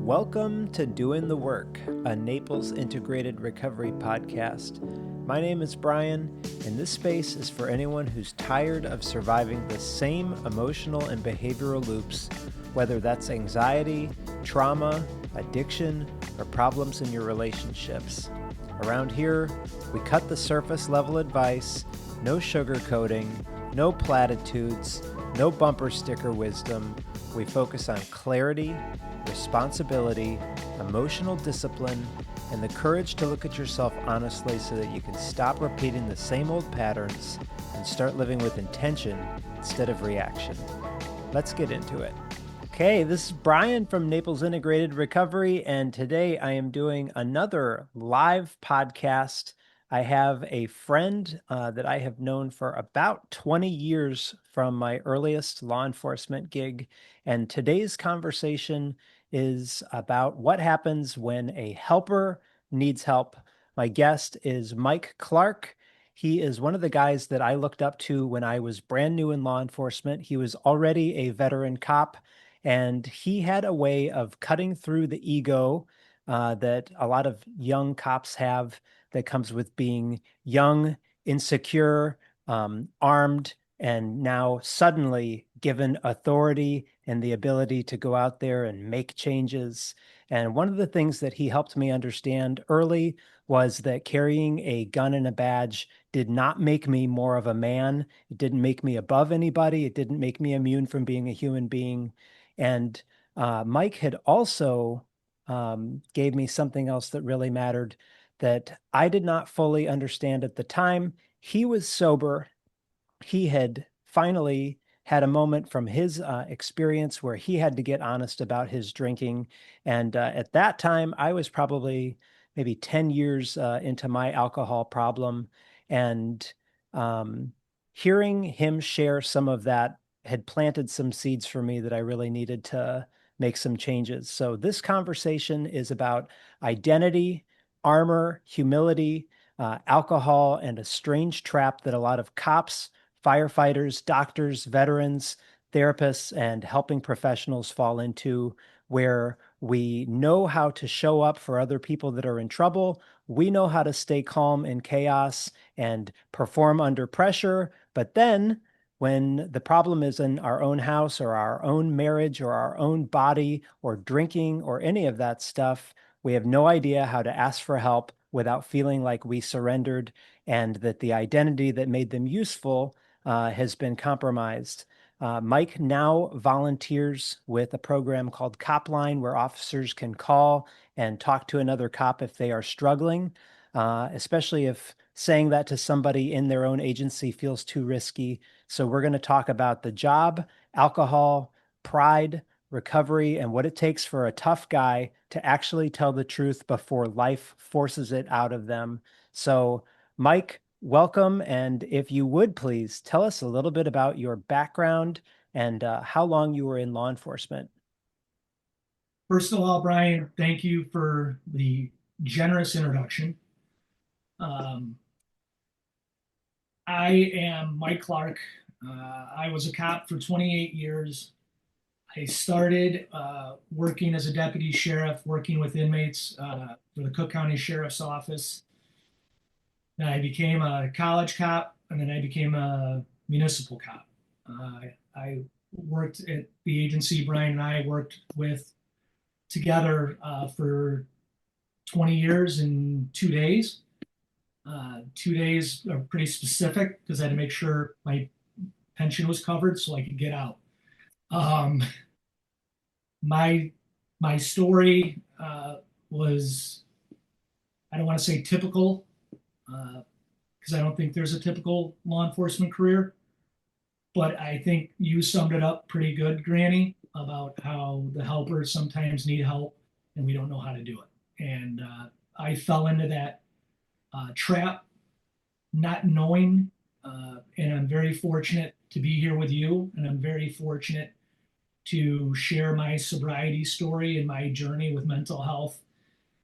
Welcome to Doing the Work, a Naples integrated recovery podcast. My name is Brian, and this space is for anyone who's tired of surviving the same emotional and behavioral loops, whether that's anxiety, trauma, addiction, or problems in your relationships. Around here, we cut the surface level advice, no sugarcoating, no platitudes, no bumper sticker wisdom. We focus on clarity, responsibility, emotional discipline, and the courage to look at yourself honestly so that you can stop repeating the same old patterns and start living with intention instead of reaction. Let's get into it. Okay, this is Brian from Naples Integrated Recovery, and today I am doing another live podcast. I have a friend that I have known for about 20 years from my earliest law enforcement gig, and today's conversation is about what happens when a helper needs help. My guest is Mike Clark. He is one of the guys that I looked up to when I was brand new in law enforcement. He was already a veteran cop, and he had a way of cutting through the ego that a lot of young cops have, that comes with being young, insecure, armed, and now suddenly given authority and the ability to go out there and make changes. And one of the things that he helped me understand early was that carrying a gun and a badge did not make me more of a man. It didn't make me above anybody. It didn't make me immune from being a human being. And Mike had also gave me something else that really mattered that I did not fully understand at the time. He was sober. He had finally had a moment from his experience where he had to get honest about his drinking. And at that time, I was probably maybe 10 years into my alcohol problem. And um, hearing him share some of that had planted some seeds for me that I really needed to make some changes. So this conversation is about identity, armor, humility, alcohol, and a strange trap that a lot of cops, firefighters, doctors, veterans, therapists, and helping professionals fall into, where we know how to show up for other people that are in trouble. We know how to stay calm in chaos and perform under pressure. But then when the problem is in our own house or our own marriage or our own body or drinking or any of that stuff, we have no idea how to ask for help without feeling like we surrendered and that the identity that made them useful has been compromised. Mike now volunteers with a program called Copline, where officers can call and talk to another cop if they are struggling, especially if saying that to somebody in their own agency feels too risky. So we're going to talk about the job, alcohol, pride, recovery, and what it takes for a tough guy to actually tell the truth before life forces it out of them. So, Mike, welcome. And if you would please tell us a little bit about your background and how long you were in law enforcement. First of all, Brian, thank you for the generous introduction. Um, I am Mike Clark. I was a cop for 28 years. I started working as a deputy sheriff, working with inmates for the Cook County Sheriff's Office. Then I became a college cop, and then I became a municipal cop. I worked at the agency Brian and I worked with together for 20 years in 2 days. 2 days are pretty specific because I had to make sure my pension was covered so I could get out. Um, my my story was, I don't want to say typical because I don't think there's a typical law enforcement career, but I think you summed it up pretty good, Granny, about how the helpers sometimes need help and we don't know how to do it. And I fell into that trap not knowing. And I'm very fortunate to be here with you. And I'm very fortunate to share my sobriety story and my journey with mental health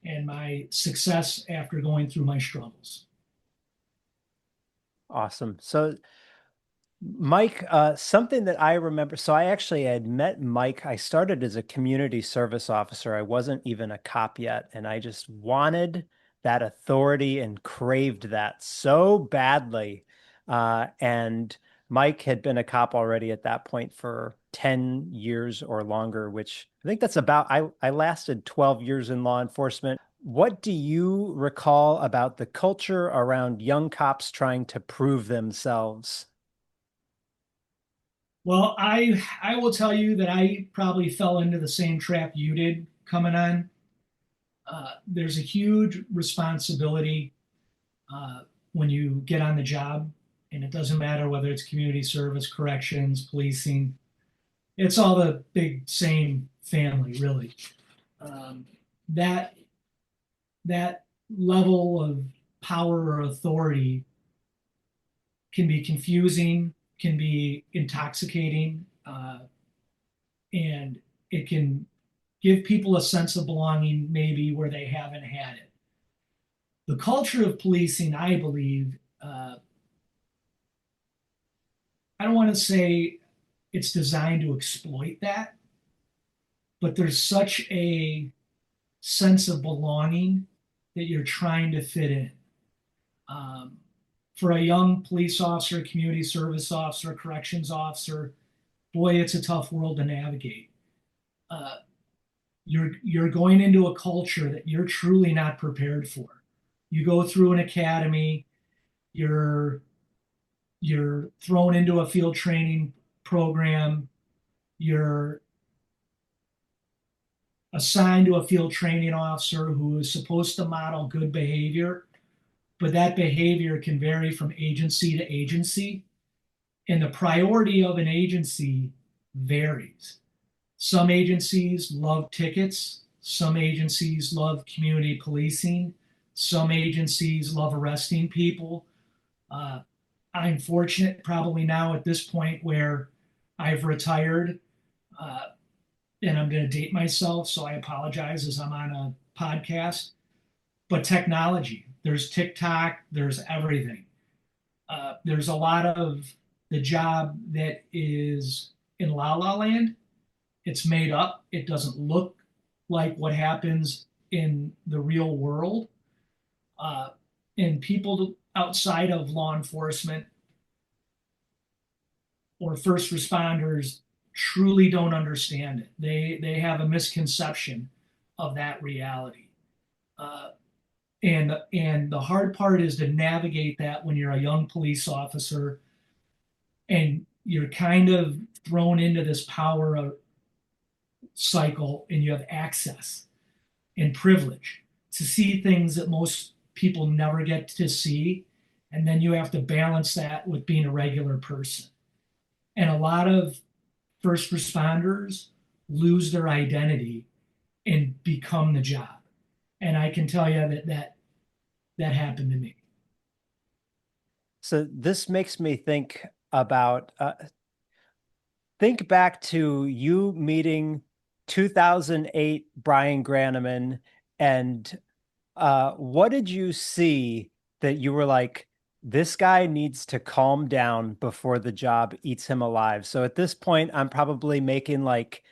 and my success after going through my struggles. Awesome. So Mike, something that I remember. So I actually had met Mike. I started as a community service officer. I wasn't even a cop yet, and I just wanted that authority and craved that so badly. And Mike had been a cop already at that point for 10 years or longer, which I think that's about, I lasted 12 years in law enforcement. What do you recall about the culture around young cops trying to prove themselves? Well, I will tell you that I probably fell into the same trap you did coming on. There's a huge responsibility when you get on the job, and it doesn't matter whether it's community service, corrections, policing. It's all the big same family, really. Um, that that level of power or authority can be confusing, can be intoxicating, and it can give people a sense of belonging maybe where they haven't had it. The culture of policing, I believe, I don't want to say it's designed to exploit that, but there's such a sense of belonging that you're trying to fit in. Um, for a young police officer, community service officer, corrections officer, boy, it's a tough world to navigate. Uh, you're going into a culture that you're truly not prepared for. You go through an academy, you're you're thrown into a field training program, you're assigned to a field training officer who is supposed to model good behavior, but that behavior can vary from agency to agency, and the priority of an agency varies. Some agencies love tickets, some agencies love community policing, some agencies love arresting people. Uh, I'm fortunate probably now at this point where I've retired, uh, and I'm going to date myself, so I apologize as I'm on a podcast. But technology, there's TikTok, there's everything. There's a lot of the job that is in La La Land. It's made up. It doesn't look like what happens in the real world. Uh, and people outside of law enforcement or first responders truly don't understand it. They have a misconception of that reality. Uh, and the hard part is to navigate that when you're a young police officer and you're kind of thrown into this power cycle and you have access and privilege to see things that most people never get to see. And then you have to balance that with being a regular person. And a lot of first responders lose their identity and become the job. And I can tell you that happened to me. So this makes me think about think back to you meeting 2008 Brian Graneman, and what did you see that you were like, this guy needs to calm down before the job eats him alive? So at this point, I'm probably making like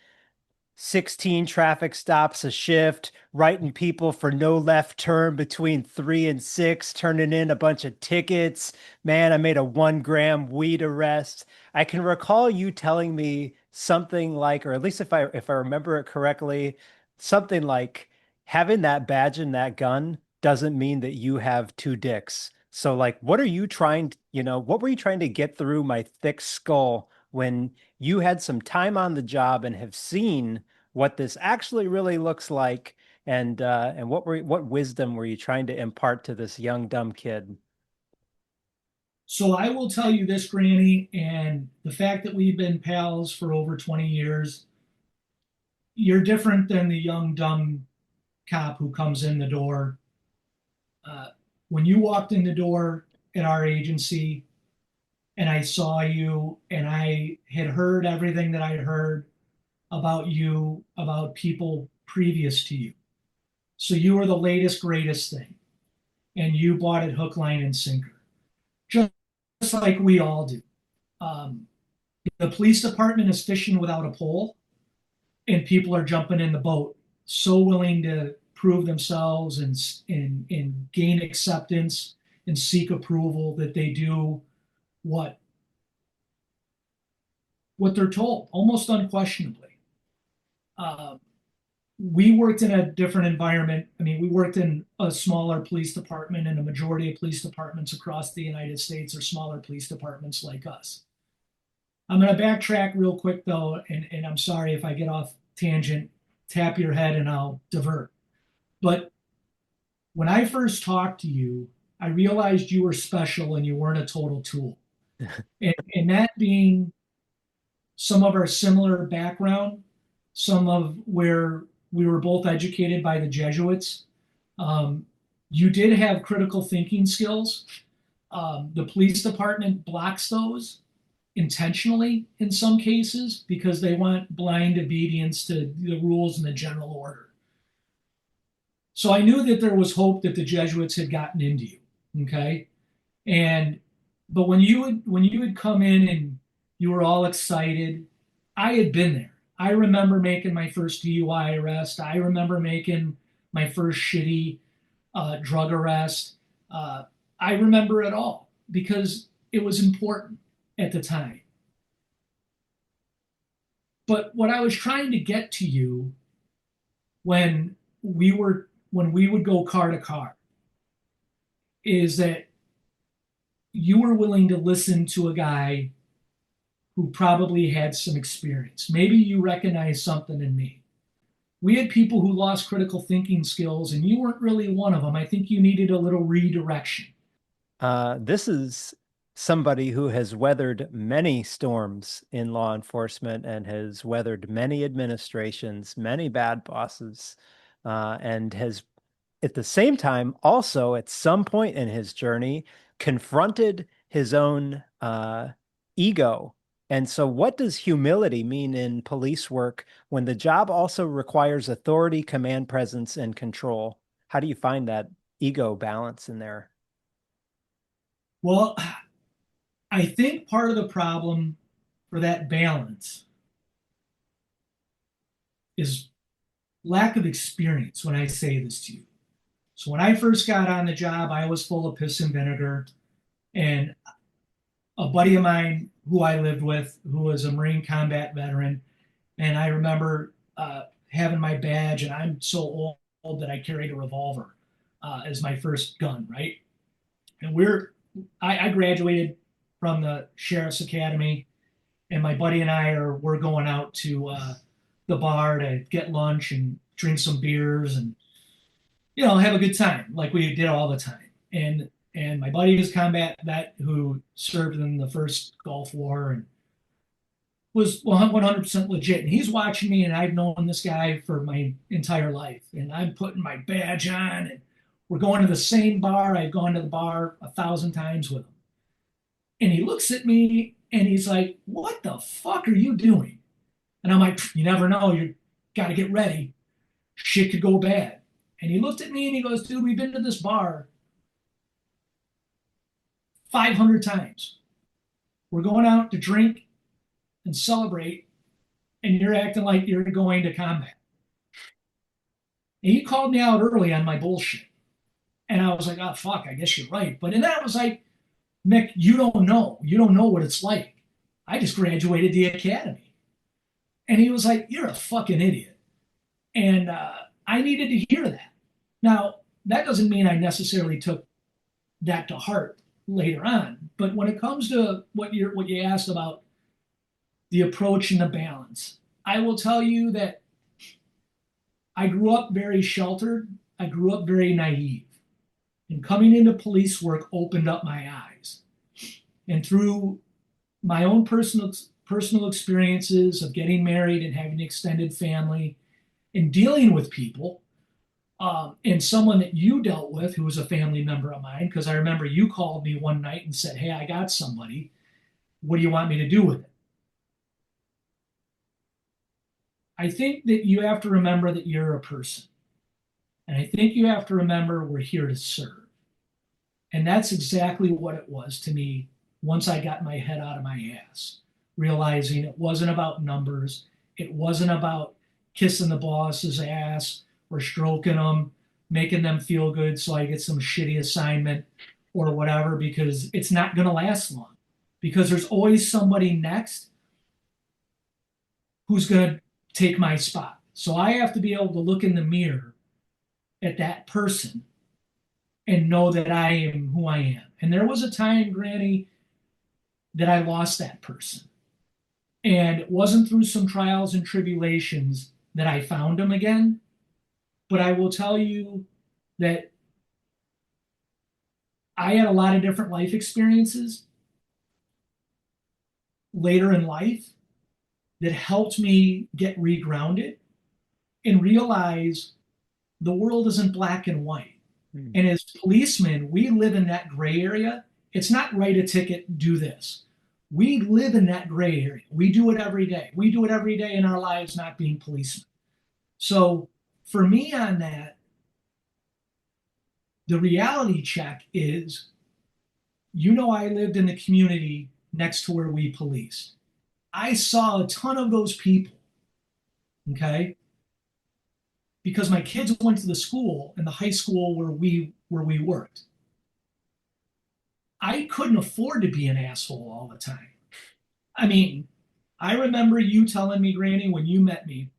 16 traffic stops a shift, writing people for no left turn between 3 and 6, turning in a bunch of tickets. Man, I made a 1 gram weed arrest. I can recall you telling me something like, or at least if I remember it correctly, something like having that badge and that gun doesn't mean that you have two dicks. So like, what are you trying, what were you trying to get through my thick skull when you had some time on the job and have seen what this actually really looks like, and what wisdom were you trying to impart to this young dumb kid? So I will tell you this, Granny, and the fact that we've been pals for over 20 years, you're different than the young, dumb cop who comes in the door. Uh, when you walked in the door at our agency and I saw you and I had heard everything that I heard about you, about people previous to you. So you were the latest, greatest thing, and you bought it hook, line, and sinker, just like we all do. Um, the police department is fishing without a pole, and people are jumping in the boat, so willing to prove themselves and gain acceptance and seek approval that they do what what they're told, almost unquestionably. Uh, we worked in a different environment. I mean, we worked in a smaller police department, and a majority of police departments across the United States are smaller police departments like us. I'm going to backtrack real quick though, and I'm sorry if I get off tangent. Tap your head and I'll divert. But when I first talked to you, I realized you were special and you weren't a total tool. And that being some of our similar background, some of where we were both educated by the Jesuits. Um, you did have critical thinking skills. The police department blocks those intentionally in some cases because they want blind obedience to the rules and the general order. So I knew that there was hope that the Jesuits had gotten into you. Okay. And but when you would come in and you were all excited, I had been there. I remember making my first DUI arrest. I remember making my first shitty drug arrest. Uh, I remember it all because it was important at the time. But what I was trying to get to you when we would go car to car is that you were willing to listen to a guy who probably had some experience. Maybe you recognize something in me. We had people who lost critical thinking skills, and you weren't really one of them. I think you needed a little redirection. This is somebody who has weathered many storms in law enforcement and has weathered many administrations, many bad bosses, and has at the same time also at some point in his journey confronted his own ego. And so, what does humility mean in police work when the job also requires authority, command, presence, and control? How do you find that ego balance in there? Well, I think part of the problem for that balance is lack of experience when I say this to you. So when I first got on the job, I was full of piss and vinegar. And a buddy of mine who I lived with, who was a Marine combat veteran, and I remember having my badge, and I'm so old that I carried a revolver as my first gun, right? And I graduated from the sheriff's academy, and my buddy and we're going out to the bar to get lunch and drink some beers and have a good time like we did all the time. And my buddy was combat vet who served in the first Gulf War and was 100% legit. And he's watching me, and I've known this guy for my entire life. And I'm putting my badge on, and we're going to the same bar. I've gone to the bar 1,000 times with him. And he looks at me and he's like, "What the fuck are you doing?" And I'm like, "You never know. You got to get ready. Shit could go bad." And he looked at me and he goes, "Dude, we've been to this bar 500 times. We're going out to drink and celebrate, and you're acting like you're going to combat." And he called me out early on my bullshit. And I was like, "Oh, fuck, I guess you're right." But then that was like, "Mick, you don't know. You don't know what it's like. I just graduated the academy." And he was like, "You're a fucking idiot." And I needed to hear that. Now, that doesn't mean I necessarily took that to heart later on. But when it comes to what you asked about the approach and the balance, I will tell you that I grew up very sheltered. I grew up very naive. And coming into police work opened up my eyes. And through my own personal experiences of getting married and having an extended family and dealing with people, and someone that you dealt with who was a family member of mine, because I remember you called me one night and said, "Hey, I got somebody. What do you want me to do with it?" I think that you have to remember that you're a person. And I think you have to remember we're here to serve. And that's exactly what it was to me once I got my head out of my ass, realizing it wasn't about numbers. It wasn't about kissing the boss's ass or stroking them, making them feel good so I get some shitty assignment or whatever, because it's not going to last long. Because there's always somebody next who's going to take my spot. So I have to be able to look in the mirror at that person and know that I am who I am. And there was a time, Granny, that I lost that person. And it wasn't through some trials and tribulations that I found him again. But I will tell you that I had a lot of different life experiences later in life that helped me get regrounded and realize the world isn't black and white. And as policemen, we live in that gray area. It's not write a ticket, do this. We live in that gray area. We do it every day. We do it every day in our lives, not being policemen. So for me on that, the reality check is, I lived in the community next to where we policed. I saw a ton of those people, okay? Because my kids went to the school and the high school where we worked. I couldn't afford to be an asshole all the time. I mean, I remember you telling me, Granny, when you met me,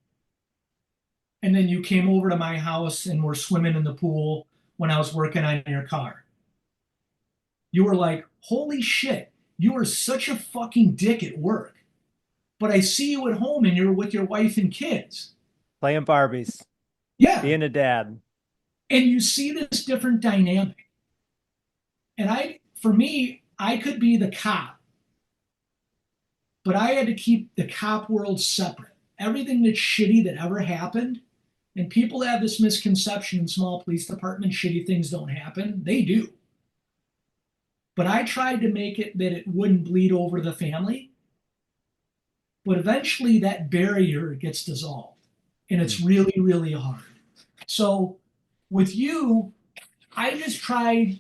and then you came over to my house and were swimming in the pool when I was working on your car. You were like, holy shit, you are such a fucking dick at work. But I see you at home and you're with your wife and kids. Playing Barbies. Yeah. Being a dad. And you see this different dynamic. And for me, I could be the cop, but I had to keep the cop world separate. Everything that's shitty that ever happened, and people have this misconception in small police departments, shitty things don't happen. They do. But I tried to make it that it wouldn't bleed over the family. But eventually that barrier gets dissolved. And it's really, really hard. So with you, I tried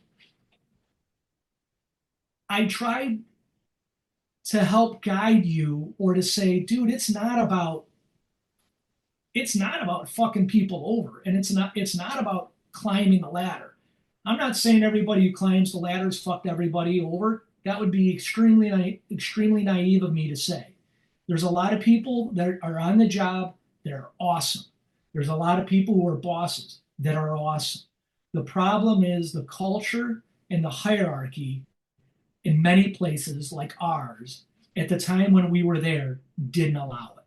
to help guide you, or to say, dude, it's not about fucking people over, and it's not about climbing the ladder. I'm not saying everybody who climbs the ladders fucked everybody over. That would be extremely naive of me to say. There's a lot of people that are on the job that are awesome. There's a lot of people who are bosses that are awesome. The problem is the culture and the hierarchy in many places like ours at the time when we were there didn't allow it.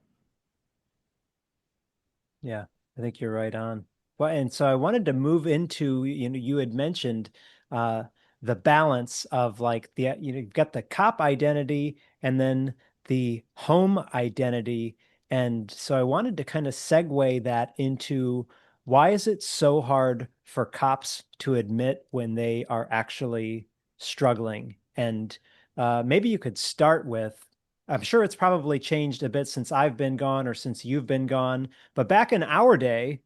Yeah, I think you're right on. Well, and so I wanted to move into, you had mentioned uh, the balance of like you've got the cop identity and then the home identity. And so I wanted to kind of segue that into, why is it so hard for cops to admit when they are actually struggling? And maybe you could start with, I'm sure it's probably changed a bit since I've been gone or since you've been gone, but back in our day,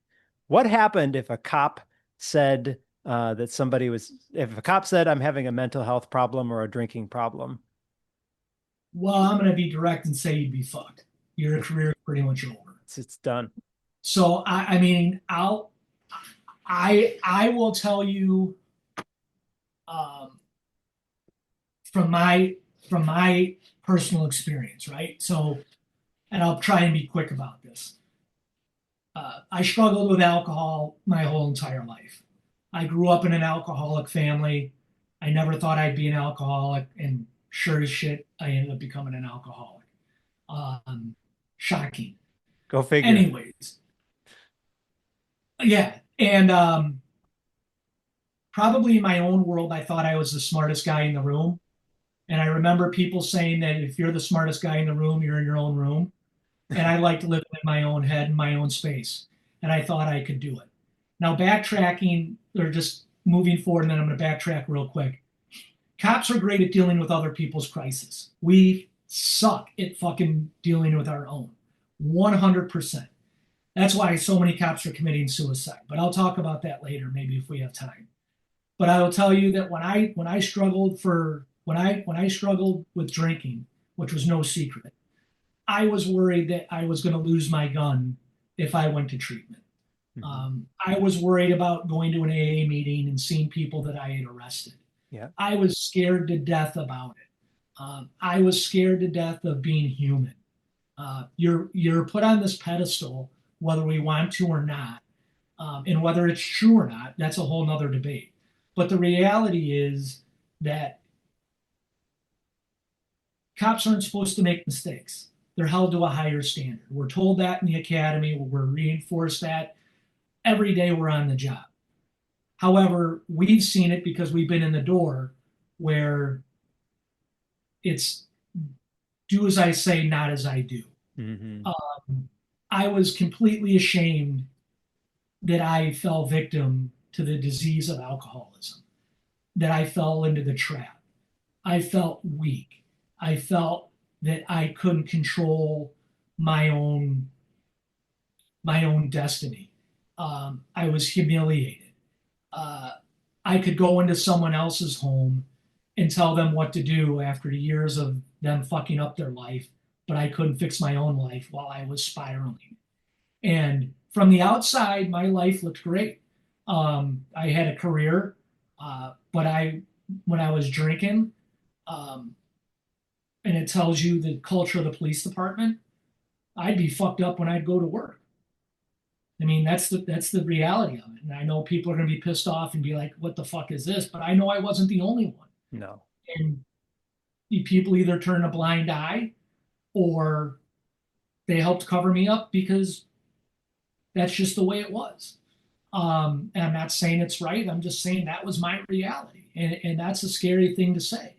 what happened if a cop said if a cop said, I'm having a mental health problem or a drinking problem? Well, I'm going to be direct and say you'd be fucked. Your career is pretty much over. It's done. So I mean, I will tell you, um, from my personal experience, right? So, and I'll try and be quick about this. I struggled with alcohol my whole entire life. I grew up in an alcoholic family. I never thought I'd be an alcoholic, and sure as shit, I ended up becoming an alcoholic. Shocking. Go figure. Anyways, yeah, and probably in my own world, I thought I was the smartest guy in the room. And I remember people saying that if you're the smartest guy in the room, you're in your own room. And I liked living in my own head, in my own space. And I thought I could do it. Now, backtracking, or just moving forward, and then I'm going to backtrack real quick. Cops are great at dealing with other people's crises. We suck at fucking dealing with our own. 100%. That's why so many cops are committing suicide. But I'll talk about that later, maybe if we have time. But I will tell you that when I struggled for When I struggled with drinking, which was no secret, I was worried that I was going to lose my gun if I went to treatment. Hmm. I was worried about going to an AA meeting and seeing people that I had arrested. Yeah. I was scared to death about it. I was scared to death of being human. You're put on this pedestal, whether we want to or not, and whether it's true or not, that's a whole nother debate. But the reality is that cops aren't supposed to make mistakes. They're held to a higher standard. We're told that in the academy. We're reinforced that every day we're on the job. However, we've seen it because we've been in the door where it's do as I say, not as I do. Hmm. I was completely ashamed that I fell victim to the disease of alcoholism, that I fell into the trap. I felt weak. I felt that I couldn't control my own my own destiny. I was humiliated. Uh, I could go into someone else's home and tell them what to do after years of them fucking up their life, but I couldn't fix my own life while I was spiraling. And from the outside, my life looked great. I had a career, but when I was drinking, um, and it tells you the culture of the police department, I'd be fucked up when I'd go to work. I mean, that's the reality of it. And I know people are going to be pissed off and be like, "What the fuck is this?" But I know I wasn't the only one. No. And people either turn a blind eye or they helped cover me up because that's just the way it was. And I'm not saying it's right. I'm just saying that was my reality, and that's a scary thing to say.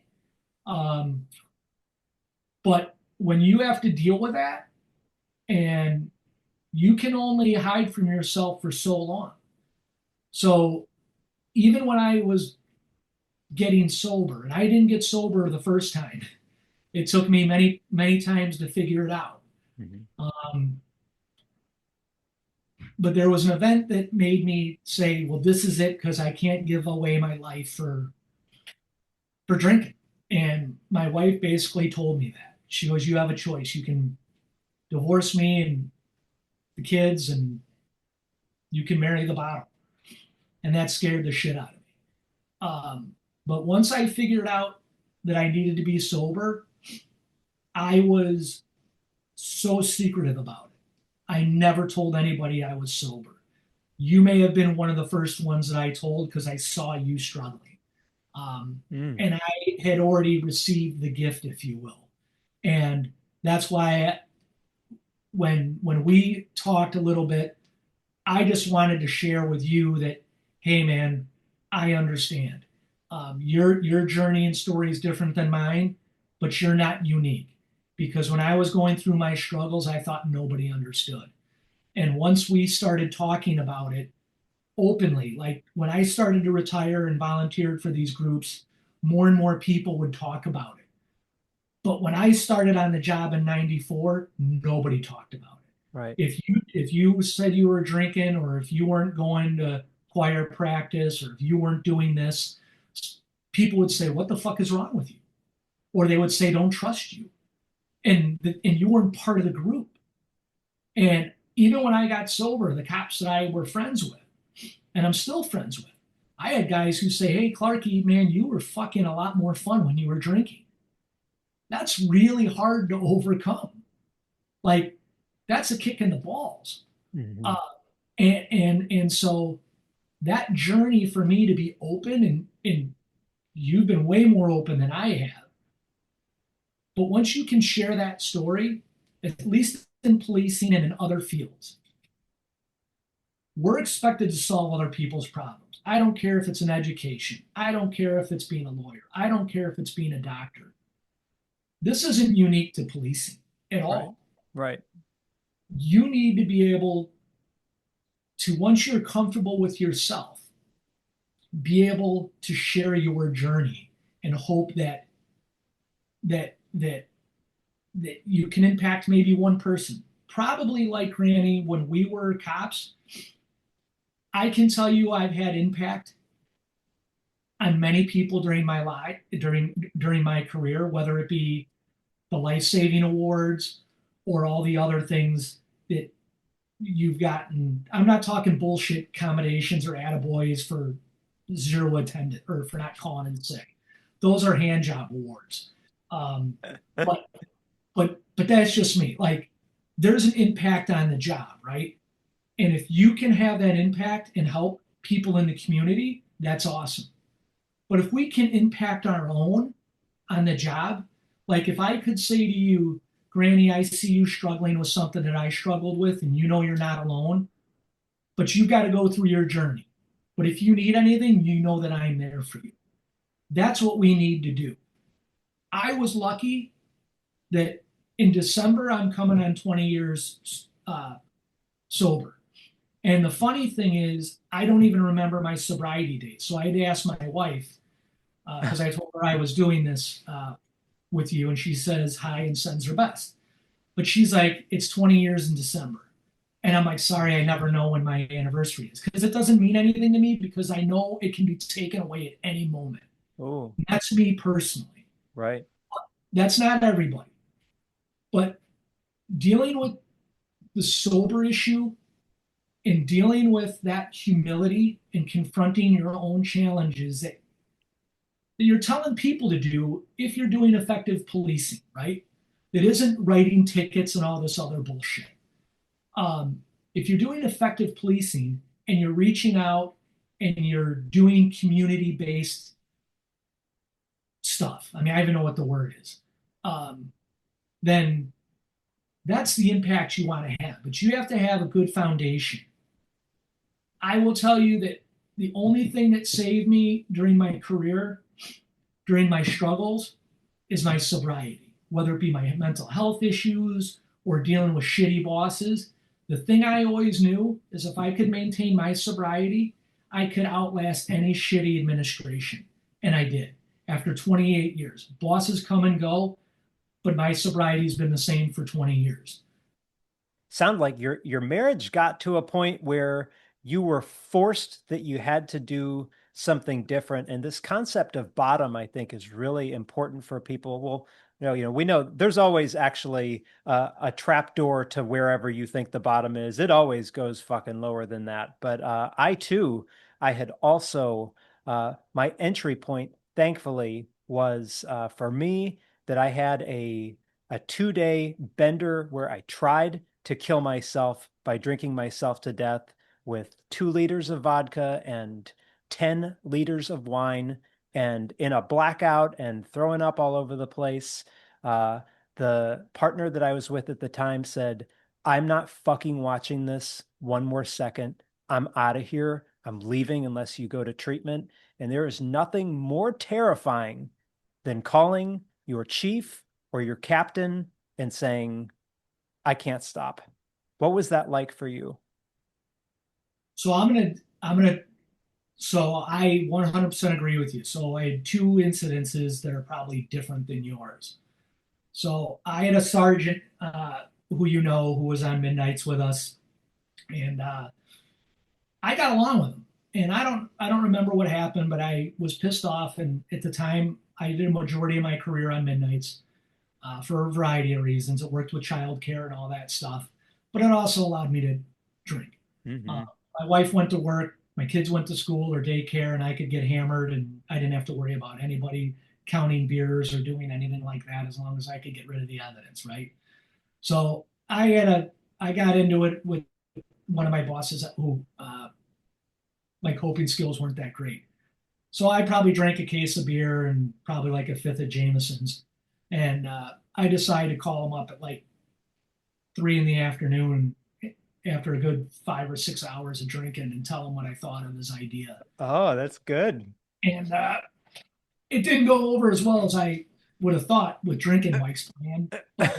Um, but when you have to deal with that, and you can only hide from yourself for so long. So even when I was getting sober, and I didn't get sober the first time, it took me many, many times to figure it out. Hmm. Um, but there was an event that made me say, well, this is it because I can't give away my life for drinking. And my wife basically told me that. She goes, you have a choice. You can divorce me and the kids, and you can marry the bottle. And that scared the shit out of me. But once I figured out that I needed to be sober, I was so secretive about it. I never told anybody I was sober. You may have been one of the first ones that I told because I saw you struggling. Um, Mm. and I had already received the gift, if you will. And that's why when we talked a little bit, I just wanted to share with you that, hey man, I understand. Your journey and story is different than mine, but you're not unique. Because when I was going through my struggles, I thought nobody understood. And once we started talking about it openly, like when I started to retire and volunteered for these groups, more and more people would talk about it. But when I started on the job in '94, nobody talked about Right. it. If you said you were drinking, or if you weren't going to choir practice, or if you weren't doing this, people would say, "What the fuck is wrong with you?" Or they would say, "Don't trust you," and you weren't part of the group. And even when I got sober, the cops that I were friends with, and I'm still friends with, I had guys who say, "Hey, Clarky, man, you were fucking a lot more fun when you were drinking." That's really hard to overcome. Like, that's a kick in the balls. Hmm. Uh, and so that journey for me to be open, and you've been way more open than I have. But once you can share that story, at least in policing and in other fields, we're expected to solve other people's problems. I don't care if it's an education. I don't care if it's being a lawyer. I don't care if it's being a doctor. This isn't unique to policing at Right. all. Right. You need to be able to, once you're comfortable with yourself, be able to share your journey and hope that that you can impact maybe one person. Probably like Granny, when we were cops, I can tell you I've had impact on many people during my life, during my career, whether it be the life-saving awards or all the other things that you've gotten. I'm not talking bullshit accommodations or attaboys for zero attendance or for not calling in sick. Those are hand job awards. Um, but but that's just me. Like there's an impact on the job, right? And if you can have that impact and help people in the community, that's awesome. But if we can impact our own on the job, like if I could say to you, Granny, I see you struggling with something that I struggled with, and you know you're not alone, but you got to go through your journey. But if you need anything, you know that I'm there for you. That's what we need to do. I was lucky that in December, I'm coming on 20 years sober. And the funny thing is, I don't even remember my sobriety date. So I had to ask my wife, because I told her I was doing this with you, and she says hi and sends her best. But she's like, it's 20 years in December. And I'm like, sorry, I never know when my anniversary is because it doesn't mean anything to me because I know it can be taken away at any moment. Oh, That's me personally. right. That's not everybody. But dealing with the sober issue and dealing with that humility and confronting your own challenges that you're telling people to do if you're doing effective policing, right? That isn't writing tickets and all this other bullshit. If you're doing effective policing and you're reaching out and you're doing community based stuff, I mean, I even know what the word is, then that's the impact you want to have. But you have to have a good foundation. I will tell you that the only thing that saved me during my career, during my struggles, is my sobriety, whether it be my mental health issues or dealing with shitty bosses. The thing I always knew is if I could maintain my sobriety, I could outlast any shitty administration. And I did. After 28 years, bosses come and go, but my sobriety's been the same for 20 years. Sound like your marriage got to a point where you were forced that you had to do something different. And this concept of bottom, I think, is really important for people. Well, we know there's always actually a trap door to wherever you think the bottom is. It always goes fucking lower than that. But I too, I had also my entry point, thankfully, was for me that I had a 2 day bender where I tried to kill myself by drinking myself to death with 2 liters of vodka and 10 liters of wine and in a blackout and throwing up all over the place. Uh, the partner that I was with at the time said, I'm not fucking watching this one more second. I'm out of here. I'm leaving unless you go to treatment. And there is nothing more terrifying than calling your chief or your captain and saying, I can't stop. What was that like for you? So so I 100% agree with you. So I had two incidences that are probably different than yours. So I had a sergeant who you know who was on midnights with us, and I got along with him. And I don't remember what happened, but I was pissed off. And at the time, I did a majority of my career on midnights for a variety of reasons. It worked with childcare and all that stuff, but it also allowed me to drink. Uh, Mm-hmm. my wife went to work, my kids went to school or daycare, and I could get hammered, and I didn't have to worry about anybody counting beers or doing anything like that as long as I could get rid of the evidence, right? So I got into it with one of my bosses who my coping skills weren't that great. So I probably drank a case of beer and probably like a fifth of Jameson's, and I decided to call him up at like 3 in the afternoon after a good 5 or 6 hours of drinking and tell him what I thought of his idea. Oh, that's good. And it didn't go over as well as I would have thought with drinking Mike's plan. But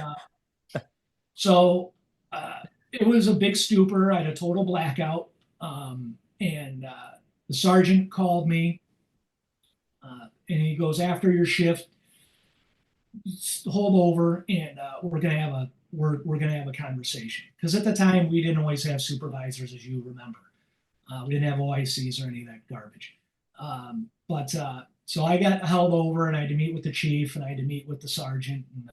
so it was a big stupor. I had a total blackout. And the sergeant called me and he goes, after your shift, hold over and we're gonna have a conversation because at the time we didn't always have supervisors as you remember. We didn't have OICs or any of that garbage. But so I got held over and I had to meet with the chief and I had to meet with the sergeant. And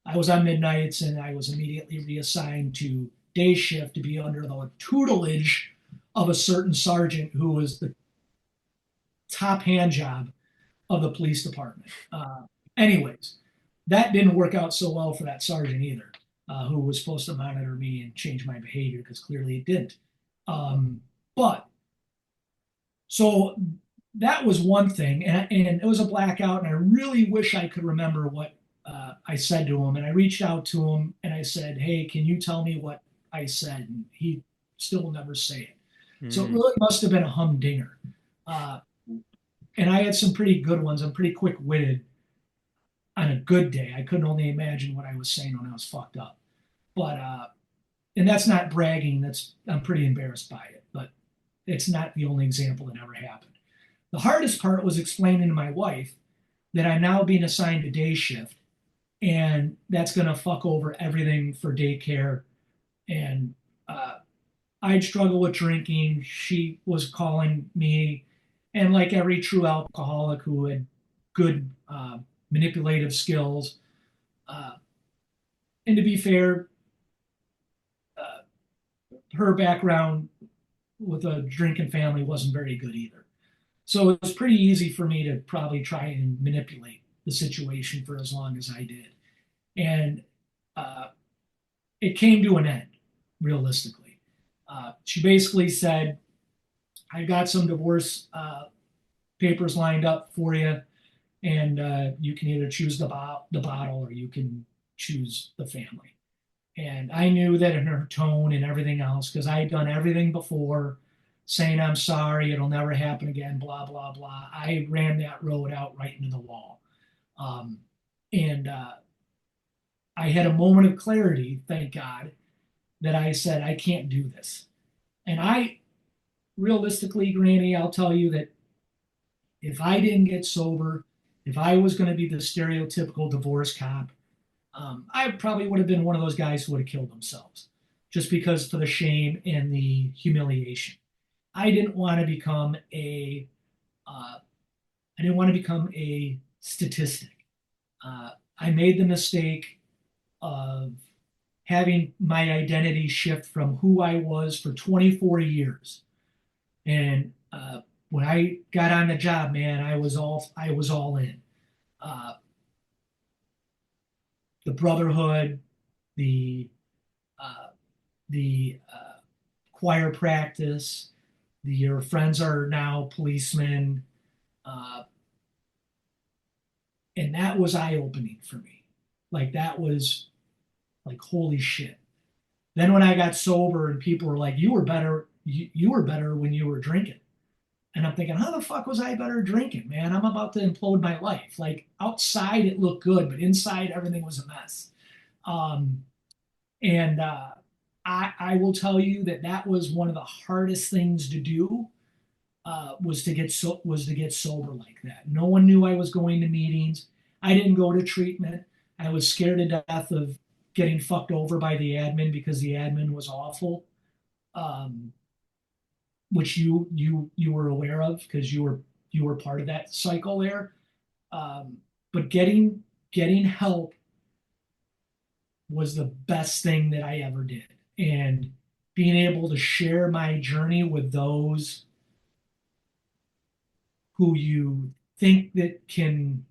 I was on midnights and I was immediately reassigned to day shift to be under the tutelage of a certain sergeant who was the top hand job of the police department. Anyways, that didn't work out so well for that sergeant either, who was supposed to monitor me and change my behavior because clearly it didn't. But so that was one thing, and it was a blackout, and I really wish I could remember what I said to him. And I reached out to him and I said, "Hey, can you tell me what I said?" And he still will never say it. So it Mm. really must have been a humdinger. Uh, and I had some pretty good ones. I'm pretty quick witted on a good day. I couldn't only imagine what I was saying when I was fucked up. But and that's not bragging. That's I'm pretty embarrassed by it. But it's not the only example that ever happened. The hardest part was explaining to my wife that I'm now being assigned a day shift, and that's going to fuck over everything for daycare. And uh, I'd struggle with drinking. She was calling me, and like every true alcoholic who had good manipulative skills, uh, and to be fair, uh, her background with a drinking family wasn't very good either. So it was pretty easy for me to probably try and manipulate the situation for as long as I did. And uh, it came to an end, realistically. She basically said, I got some divorce papers lined up for you, and you can either choose the bottle or you can choose the family. And I knew that in her tone and everything else, because I had done everything before, saying I'm sorry, it'll never happen again, blah, blah, blah. I ran that road out right into the wall. Um, and I had a moment of clarity, thank God, that I said, I can't do this. And I, realistically, Granny, I'll tell you that if I didn't get sober, if I was going to be the stereotypical divorce cop, I probably would have been one of those guys who would have killed themselves just because for the shame and the humiliation. I didn't want to become a uh, I didn't want to become a statistic. I made the mistake of having my identity shift from who I was for 24 years. And when I got on the job, man, I was all in. Uh, the brotherhood, the uh, the choir practice. Your friends are now policemen, uh, and that was eye opening for me. Like that was like holy shit. Then when I got sober and people were like, "You were better. You were better when you were drinking." And I'm thinking, how the fuck was I better drinking, man? I'm about to implode my life. Like outside it looked good, but inside everything was a mess. Um, and I will tell you that that was one of the hardest things to do was to get sober like that. No one knew I was going to meetings. I didn't go to treatment. I was scared to death of getting fucked over by the admin because the admin was awful, um, which you were aware of because you were part of that cycle there. But getting help was the best thing that I ever did, and being able to share my journey with those who you think that can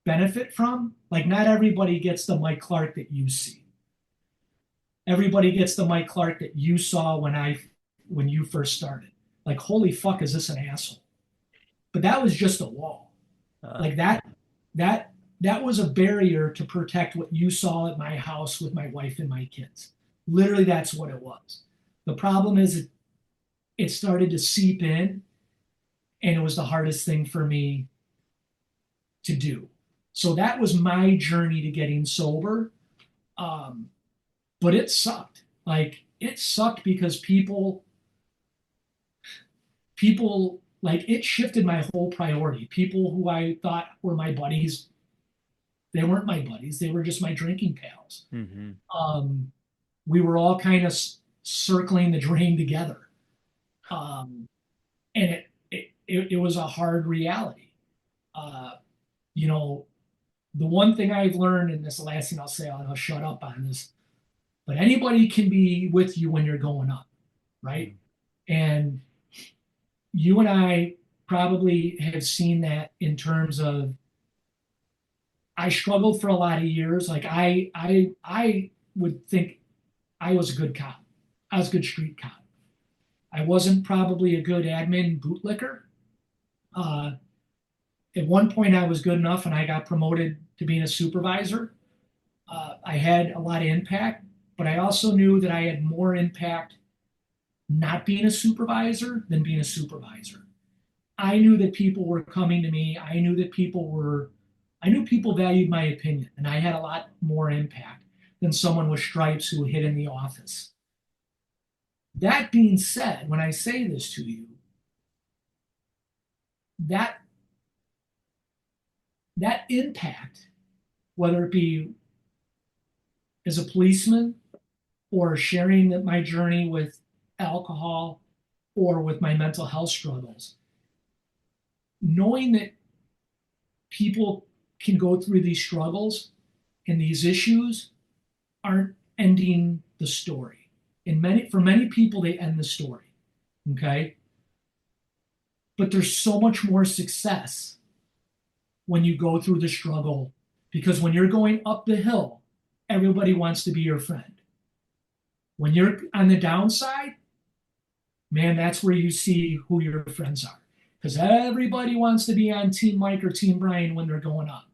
benefit from. Like not everybody gets the Mike Clark that you see. Everybody gets the Mike Clark that you saw when you first started. Like holy fuck, is this an asshole? But that was just a wall. Uh, Like that was a barrier to protect what you saw at my house with my wife and my kids. Literally, that's what it was. The problem is it started to seep in, and it was the hardest thing for me to do. So that was my journey to getting sober. Um, but it sucked. Like it sucked because people like it shifted my whole priority. People who I thought were my buddies, they weren't my buddies. They were just my drinking pals. mm-hmm. Um, we were all kind of circling the drain together. And it was a hard reality. Uh, you know, the one thing I've learned, and this is the last thing I'll say, I'll shut up on this, but anybody can be with you when you're going up, right? Mm. And you and I probably have seen that in terms of I struggled for a lot of years. Like I would think I was a good cop. I was a good street cop. I wasn't probably a good admin bootlicker. Uh, at one point, I was good enough, and I got promoted to being a supervisor. I had a lot of impact, but I also knew that I had more impact not being a supervisor than being a supervisor. I knew that people were coming to me. I knew people valued my opinion, and I had a lot more impact than someone with stripes who hid in the office. That being said, when I say this to you, that that impact, whether it be as a policeman or sharing my journey with alcohol or with my mental health struggles, knowing that people can go through these struggles and these issues aren't ending the story. For many people, they end the story. Okay. But there's so much more success when you go through the struggle because when you're going up the hill, everybody wants to be your friend. When you're on the downside, man, that's where you see who your friends are. Because everybody wants to be on Team Mike or Team Brian when they're going up.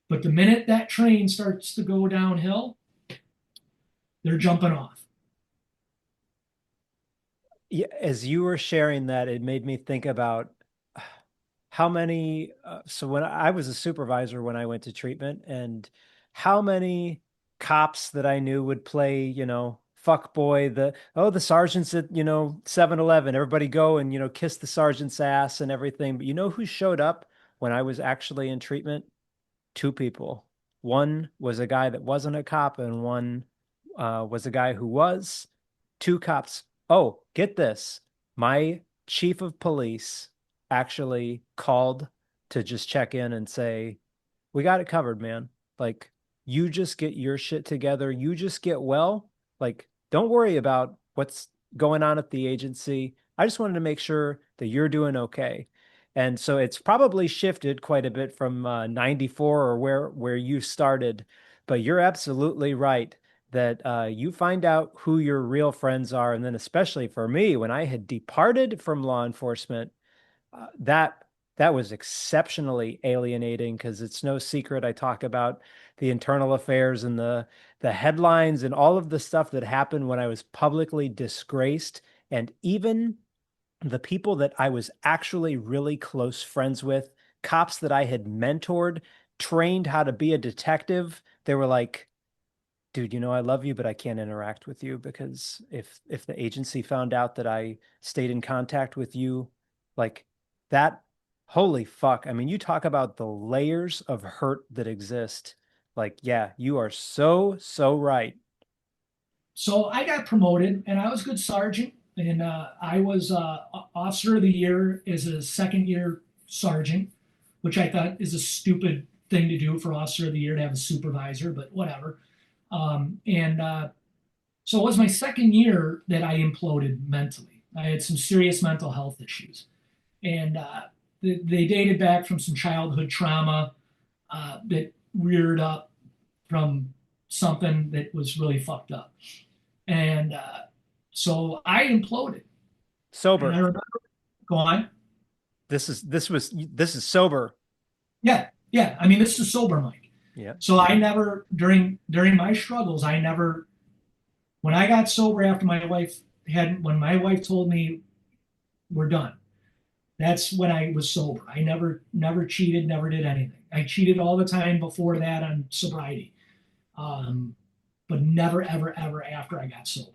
But the minute that train starts to go downhill, they're jumping off. Yeah, as you were sharing that, it made me think about how many. So when I was a supervisor when I went to treatment, and how many cops that I knew would play, fuck boy, the sergeant's at, 7-Eleven. Everybody go and, kiss the sergeant's ass and everything. But you know who showed up when I was actually in treatment? Two people. One was a guy that wasn't a cop, and one was a guy who was. Two cops. Oh, get this. My chief of police actually called to just check in and say, we got it covered, man. Like, you just get your shit together. You just get well. Like, don't worry about what's going on at the agency. I just wanted to make sure that you're doing okay. And so it's probably shifted quite a bit from 94 or where you started, but you're absolutely right that you find out who your real friends are. And then especially for me, when I had departed from law enforcement, that was exceptionally alienating because it's no secret I talk about the internal affairs and the headlines and all of the stuff that happened when I was publicly disgraced. And even the people that I was actually really close friends with, cops that I had mentored, trained how to be a detective, they were like, dude, I love you, but I can't interact with you because if the agency found out that I stayed in contact with you, like that, holy fuck. I mean, you talk about the layers of hurt that exist. Like, yeah, you are so, so right. So I got promoted, and I was good sergeant, and I was officer of the year as a second year sergeant, which I thought is a stupid thing to do for officer of the year to have a supervisor, but whatever. And So it was my second year that I imploded mentally. I had some serious mental health issues, and they dated back from some childhood trauma that reared up from something that was really fucked up. And so I imploded. And I Sober. remember, go on. This is sober. Yeah, yeah. I mean, this is sober, Mike. Yeah. So I never, during my struggles, I never, when I got sober after when my wife told me we're done, that's when I was sober. I never cheated, never did anything. I cheated all the time before that on sobriety, um, but never, ever, ever after I got sober.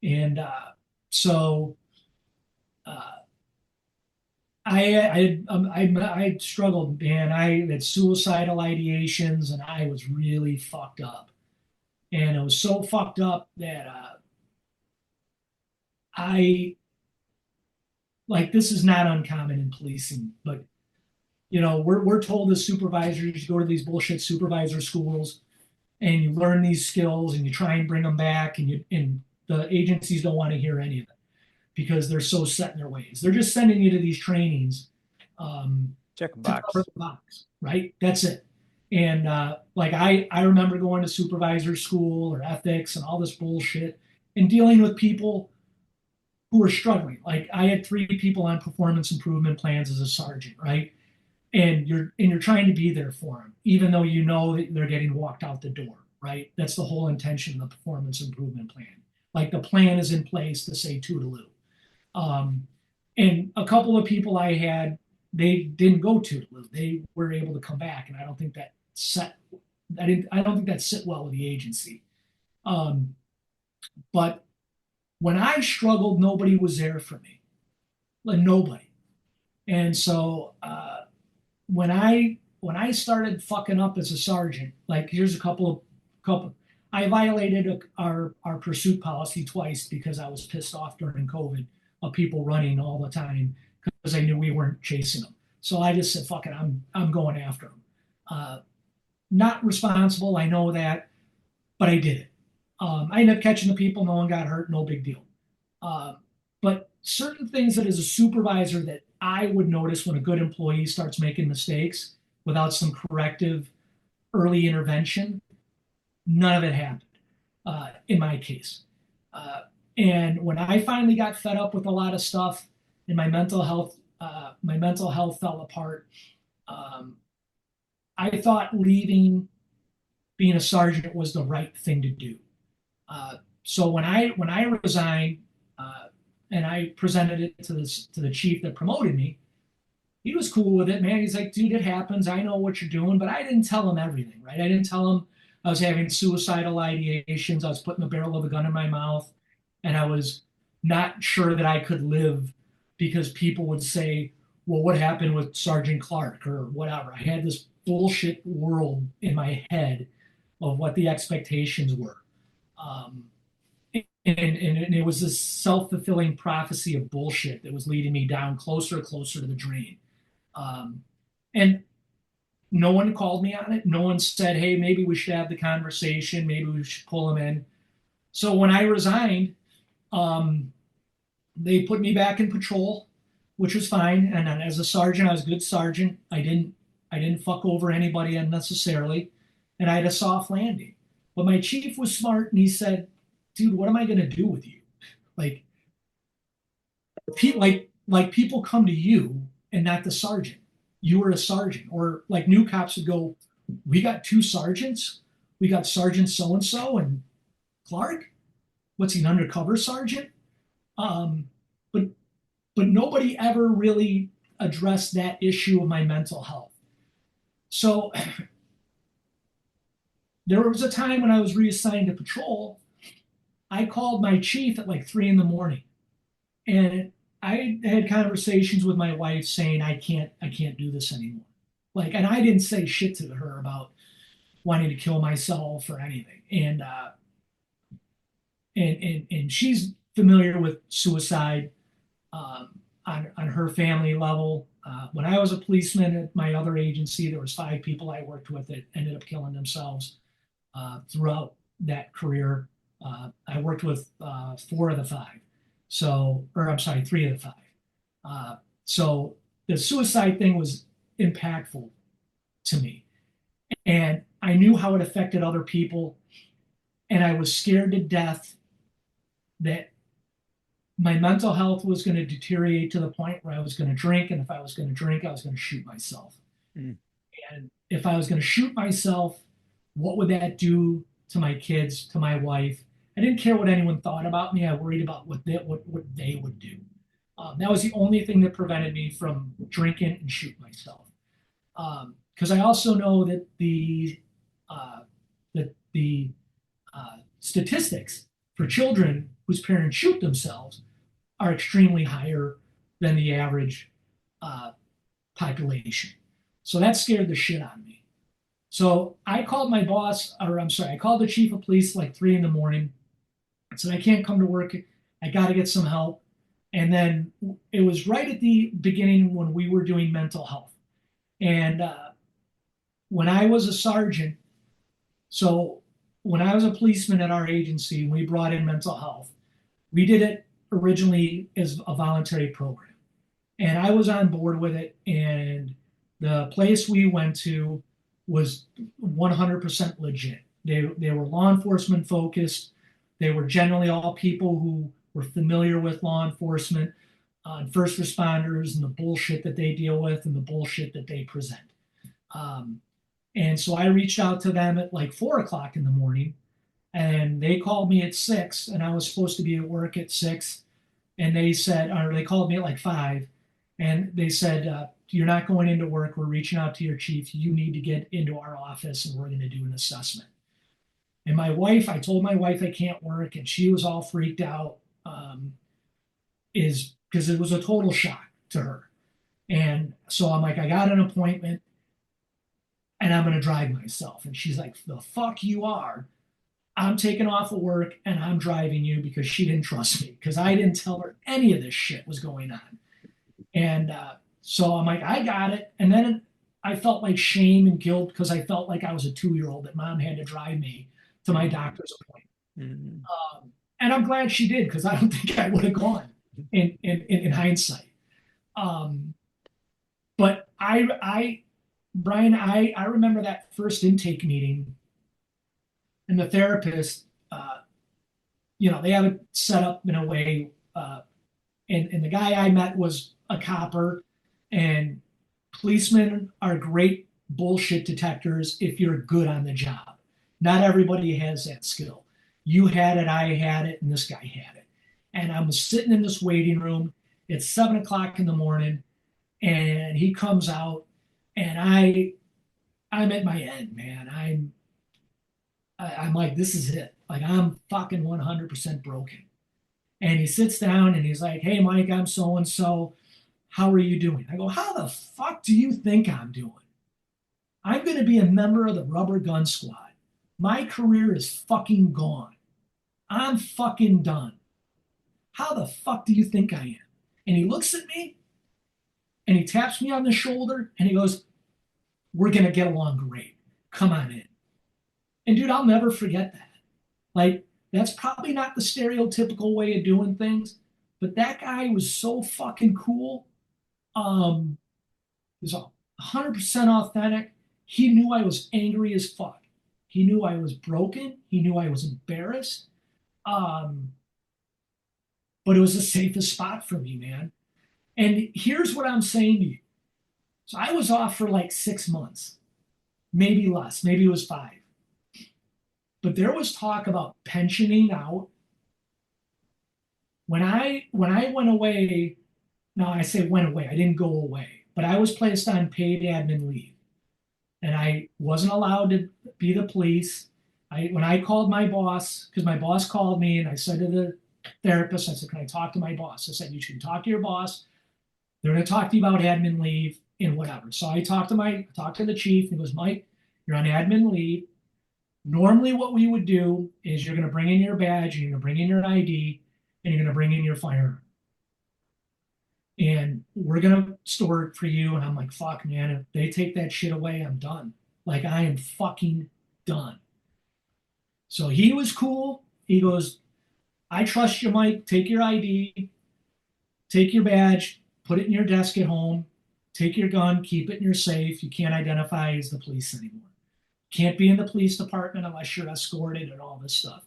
And so uh, I struggled, man. I had suicidal ideations, and I was really fucked up. And it was so fucked up that I like this is not uncommon in policing, but we're told as supervisors, you go to these bullshit supervisor schools and you learn these skills and you try and bring them back, and the agencies don't want to hear any of it because they're so set in their ways. They're just sending you to these trainings Check a to cover box. the box, right? That's it. And like I remember going to supervisor school or ethics and all this bullshit and dealing with people who were struggling. Like I had 3 people on performance improvement plans as a sergeant, right? And you're trying to be there for them, even though you know that they're getting walked out the door, right? That's the whole intention of the performance improvement plan. Like the plan is in place to say toodaloo. Um, and a couple of people I had, they didn't go toodaloo. They were able to come back, and I don't think that set. I don't think that sit well with the agency. Um, but when I struggled, nobody was there for me, like nobody. And so when I started fucking up as a sergeant, like here's a couple. I violated our pursuit policy twice because I was pissed off during COVID of people running all the time because I knew we weren't chasing them. So I just said, "Fuck it, I'm going after them." Uh, Not responsible, I know that, but I did it. I ended up catching the people. No one got hurt. No big deal. Uh, but certain things that as a supervisor that I would notice when a good employee starts making mistakes without some corrective early intervention, none of it happened in my case. Uh, and when I finally got fed up with a lot of stuff and my mental health fell apart, um, I thought leaving being a sergeant was the right thing to do. So when I resigned and I presented it to the chief that promoted me, he was cool with it, man. He's like, dude, it happens. I know what you're doing, but I didn't tell him everything, right? I didn't tell him I was having suicidal ideations. I was putting the barrel of a gun in my mouth, and I was not sure that I could live because people would say, well, what happened with Sergeant Clark or whatever. I had this bullshit world in my head of what the expectations were. Um, and it was this self-fulfilling prophecy of bullshit that was leading me down closer and closer to the drain. Um, and no one called me on it. No one said, hey, maybe we should have the conversation. Maybe we should pull him in. So when I resigned, um, they put me back in patrol, which was fine. And then as a sergeant, I was a good sergeant. I didn't fuck over anybody unnecessarily, and I had a soft landing. But my chief was smart, and he said, "Dude, what am I going to do with you? Like, like people come to you and not the sergeant. You were a sergeant, or like new cops would go, we got 2 sergeants. We got Sergeant so and so and Clark. What's he, an undercover sergeant? Um, but but nobody ever really addressed that issue of my mental health. So there was a time when I was reassigned to patrol. I called my chief at like 3 in the morning, and I had conversations with my wife saying I can't do this anymore. Like, and I didn't say shit to her about wanting to kill myself or anything. And she's familiar with suicide on her family level. When I was a policeman at my other agency, there was 5 people I worked with that ended up killing themselves throughout that career. I worked with 4 of the 5. So, or I'm sorry, 3 of the 5. So the suicide thing was impactful to me. And I knew how it affected other people. And I was scared to death that my mental health was going to deteriorate to the point where I was going to drink. And if I was going to drink, I was going to shoot myself. Mm. And if I was going to shoot myself, what would that do to my kids, to my wife? I didn't care what anyone thought about me. I worried about what they would do. That was the only thing that prevented me from drinking and shoot myself. Because I also know that uh, the statistics for children whose parents shoot themselves are extremely higher than the average uh, population. So that scared the shit out of me. So I called my boss, or I'm sorry, I called the chief of police like 3 in the morning. I said, I can't come to work. I got to get some help. And then it was right at the beginning when we were doing mental health. And when I was a sergeant, so when I was a policeman at our agency, we brought in mental health. We did it originally as a voluntary program. And I was on board with it. And the place we went to was 100% legit. They were law enforcement focused. They were generally all people who were familiar with law enforcement, and first responders, and the bullshit that they deal with and the bullshit that they present. Um, and so I reached out to them at like 4 o'clock in the morning, and they called me at 6, and I was supposed to be at work at 6. And they said, or they called me at like 5, and they said, "You're not going into work. We're reaching out to your chief. You need to get into our office, and we're going to do an assessment." And my wife, I told my wife I can't work, and she was all freaked out, is because it was a total shock to her. And so I'm like, I got an appointment, and I'm going to drive myself. And she's like, "The fuck you are." I'm taking off of work and I'm driving you, because she didn't trust me, because I didn't tell her any of this shit was going on. And so I'm like, I got it. And then I felt like shame and guilt, because I felt like I was a 2 year old that mom had to drive me to my doctor's appointment. Mm-hmm. And I'm glad she did, because I don't think I would have gone in hindsight. Um, but Brian, I remember that first intake meeting, and the therapist, they have it set up in a way. And the guy I met was a copper, and policemen are great bullshit detectors if you're good on the job. Not everybody has that skill. You had it, I had it, and this guy had it. And I'm sitting in this waiting room. It's 7 o'clock in the morning, and he comes out, and I'm at my end, man. I'm like, this is it. Like, I'm fucking 100% broken. And he sits down and he's like, "Hey, Mike, I'm so and so. How are you doing?" I go, "How the fuck do you think I'm doing? I'm going to be a member of the rubber gun squad. My career is fucking gone. I'm fucking done. How the fuck do you think I am?" And he looks at me and he taps me on the shoulder and he goes, "We're going to get along great. Come on in." And dude, I'll never forget that. Like, that's probably not the stereotypical way of doing things, but that guy was so fucking cool. He was 100% authentic. He knew I was angry as fuck. He knew I was broken. He knew I was embarrassed. Um, but it was the safest spot for me, man. And here's what I'm saying to you. So I was off for like 6 months, maybe less, maybe it was 5. But there was talk about pensioning out. When I went away, now I say went away, I didn't go away, but I was placed on paid admin leave, and I wasn't allowed to be the police. When I called my boss, because my boss called me, and I said to the therapist, I said, "Can I talk to my boss?" I said, "You should talk to your boss. They're going to talk to you about admin leave and whatever." So I talked to the chief, and he goes, "Mike, you're on admin leave. Normally, what we would do is you're going to bring in your badge, and you're going to bring in your ID, and you're going to bring in your firearm. And we're going to store it for you." And I'm like, "Fuck, man, if they take that shit away, I'm done. Like, I am fucking done." So he was cool. He goes, "I trust you, Mike. Take your ID, take your badge, put it in your desk at home, take your gun, keep it in your safe. You can't identify as the police anymore. Can't be in the police department unless you're escorted," and all this stuff.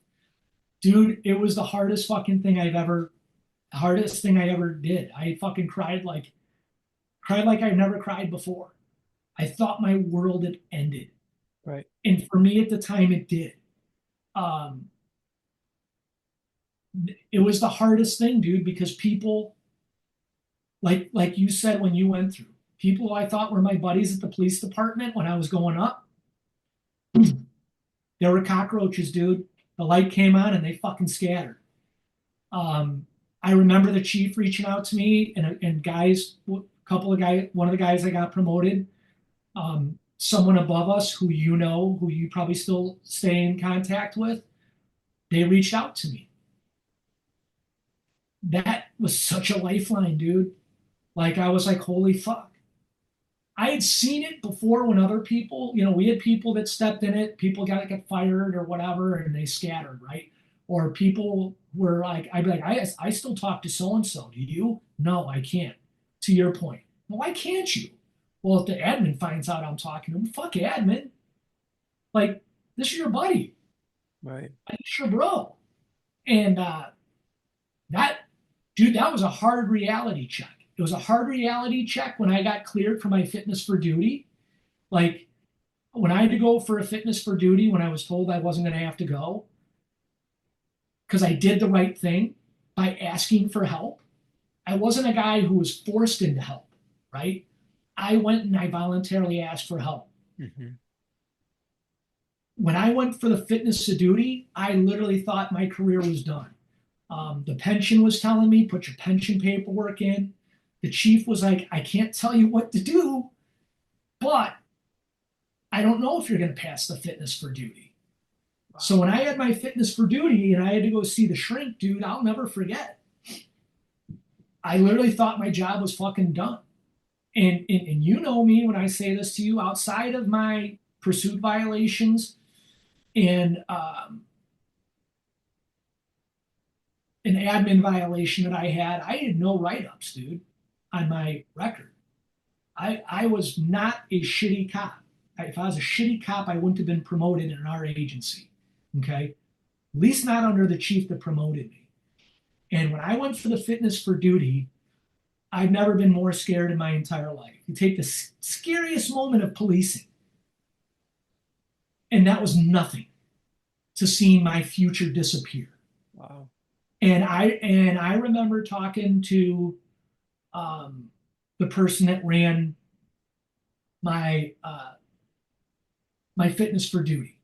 Dude, it was the hardest thing I ever did. I fucking cried like I never cried before. I thought my world had ended. Right. And for me at the time, it did. Um, it was the hardest thing, dude, because people, like you said when you went through, people I thought were my buddies at the police department when I was going up, there were cockroaches, dude. The light came on and they fucking scattered. Um, I remember the chief reaching out to me, and guys, a couple of guys, one of the guys that got promoted, someone above us who who you probably still stay in contact with, they reached out to me. That was such a lifeline, dude. Like I was like, holy fuck. I had seen it before when other people, we had people that stepped in it, people got to get fired or whatever, and they scattered, right? Or people were like, I'd be like, I still talk to so and so. Do you? No, I can't. To your point. Well, why can't you? Well, if the admin finds out I'm talking to him, fuck admin. Like, this is your buddy. Right. It's your bro. And that, dude, that was a hard reality check. It was a hard reality check when I got cleared for my fitness for duty. Like, when I had to go for a fitness for duty, when I was told I wasn't going to have to go, because I did the right thing by asking for help. I wasn't a guy who was forced into help, right? I went and I voluntarily asked for help. Mm-hmm. When I went for the fitness to duty, I literally thought my career was done. The pension was telling me, put your pension paperwork in. The chief was like, I can't tell you what to do, but I don't know if you're going to pass the fitness for duty. Wow. So when I had my fitness for duty and I had to go see the shrink, dude, I'll never forget. I literally thought my job was fucking done. And you know me when I say this to you, outside of my pursuit violations and an admin violation that I had no write-ups, dude, on my record. I was not a shitty cop. If I was a shitty cop, I wouldn't have been promoted in our agency. Okay. At least not under the chief that promoted me. And when I went for the fitness for duty, I've never been more scared in my entire life. You take the scariest moment of policing, and that was nothing to seeing my future disappear. Wow. And I remember talking to the person that ran my my fitness for duty,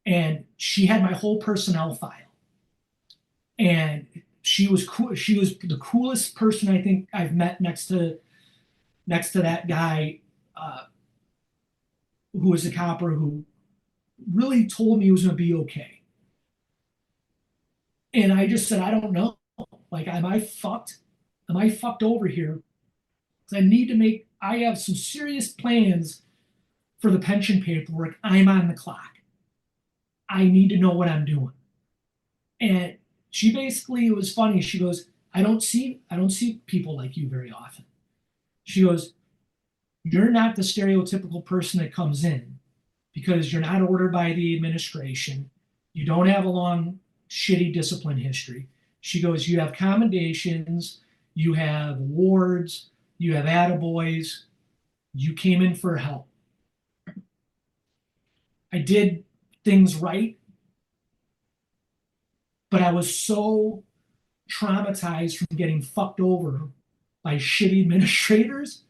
and she had my whole personnel file, and she was cool. She was the coolest person I think I've met next to that guy who was a copper who really told me he was going to be okay. And I just said, I don't know. Like, am I fucked? Am I fucked over here? Because I have some serious plans for the pension paperwork. I'm on the clock. I need to know what I'm doing. And she basically, it was funny. She goes, I don't see people like you very often. She goes, you're not the stereotypical person that comes in because you're not ordered by the administration. You don't have a long, shitty discipline history. She goes, you have commendations, you have awards, you have attaboys. You came in for help. I did things right, but I was so traumatized from getting fucked over by shitty administrators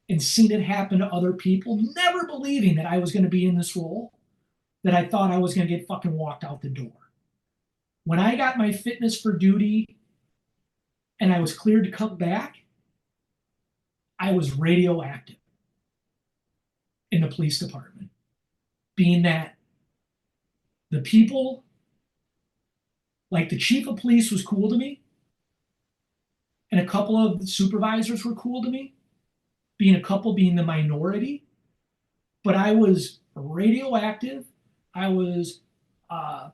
and seen it happen to other people, never believing that I was going to be in this role, that I thought I was going to get fucking walked out the door. When I got my fitness for duty and I was cleared to come back, I was radioactive in the police department, being that the people, like the chief of police was cool to me, and a couple of supervisors were cool to me, being the minority, but I was radioactive. I was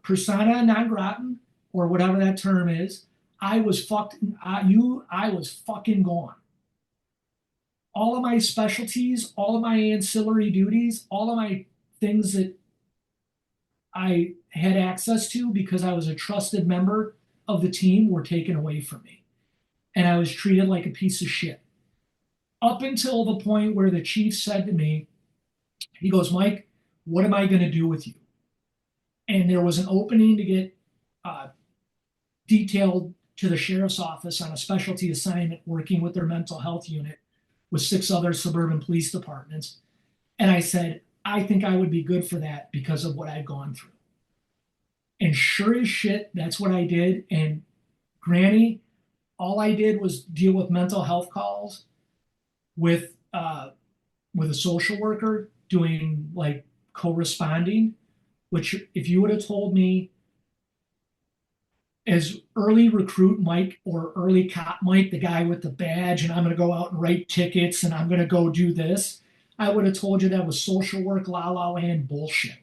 persona non grata, or whatever that term is. I was fucked. I was fucking gone. All of my specialties, all of my ancillary duties, all of my things that I had access to because I was a trusted member of the team were taken away from me. And I was treated like a piece of shit. Up until the point where the chief said to me, he goes, Mike, what am I going to do with you? And there was an opening to get detailed to the sheriff's office on a specialty assignment working with their mental health unit with 6 other suburban police departments. And I said, I think I would be good for that because of what I've gone through. And sure as shit, that's what I did. And Granny, all I did was deal with mental health calls with a social worker doing like corresponding, which if you would have told me as early recruit Mike or early cop Mike, the guy with the badge, and I'm going to go out and write tickets and I'm going to go do this, I would have told you that was social work, la la land bullshit.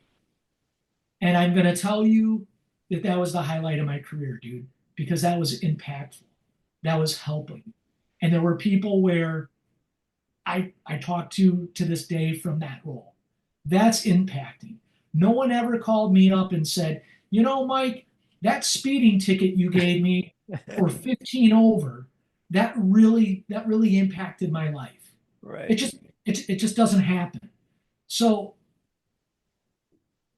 And I'm going to tell you that that was the highlight of my career, dude, because that was impactful. That was helping. And there were people where I talk to this day from that role. That's impacting. No one ever called me up and said, you know, Mike, that speeding ticket you gave me for 15 over, that really impacted my life. It Right. just it just doesn't happen. So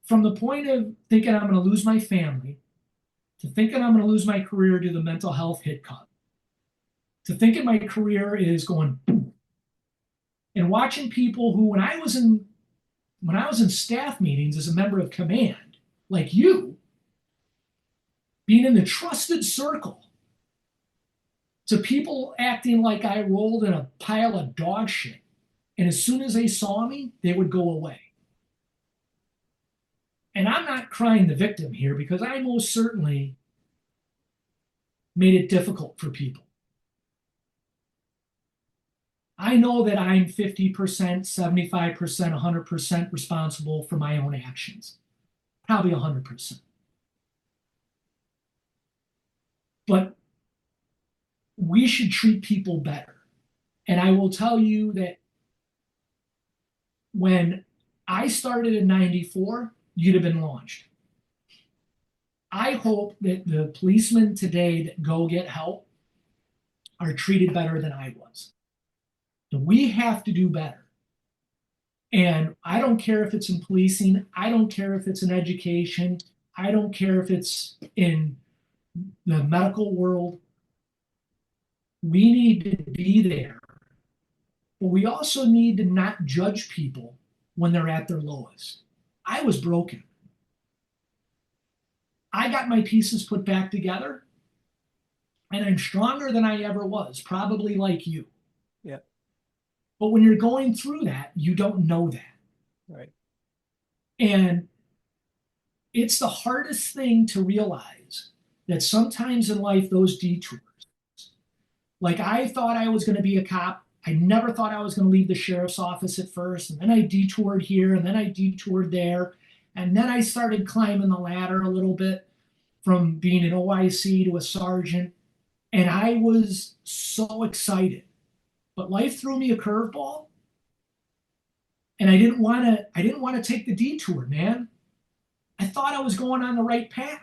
from the point of thinking I'm going to lose my family to thinking I'm going to lose my career to the mental health hit cut to thinking my career is going boom, and watching people who when I was in staff meetings as a member of command, like you, being in the trusted circle to people acting like I rolled in a pile of dog shit. And as soon as they saw me, they would go away. And I'm not crying the victim here because I most certainly made it difficult for people. I know that I'm 50%, 75%, 100% responsible for my own actions, probably 100%. But we should treat people better. And I will tell you that when I started in 94, you'd have been launched. I hope that the policemen today that go get help are treated better than I was. We have to do better. And I don't care if it's in policing, I don't care if it's in education, I don't care if it's in the medical world. We need to be there. But we also need to not judge people when they're at their lowest. I was broken. I got my pieces put back together and I'm stronger than I ever was, probably like you. Yeah. But when you're going through that, you don't know that. Right. And it's the hardest thing to realize that sometimes in life, those detours, like I thought I was going to be a cop. I never thought I was going to leave the sheriff's office at first. And then I detoured here and then I detoured there. And then I started climbing the ladder a little bit from being an OIC to a sergeant. And I was so excited. But life threw me a curveball and I didn't want to take the detour, man. I thought I was going on the right path.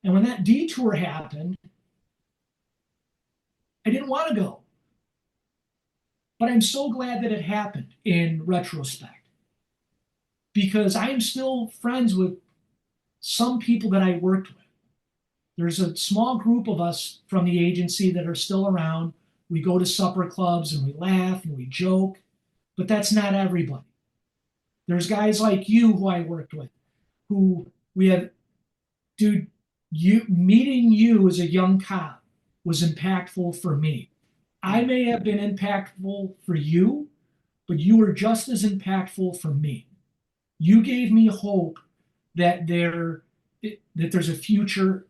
And when that detour happened, I didn't want to go. But I'm so glad that it happened in retrospect because I'm still friends with some people that I worked with. There's a small group of us from the agency that are still around. We go to supper clubs and we laugh and we joke, but that's not everybody. There's guys like you who I worked with who we have, dude, you meeting you as a young cop was impactful for me. I may have been impactful for you, but you were just as impactful for me. You gave me hope that there's a future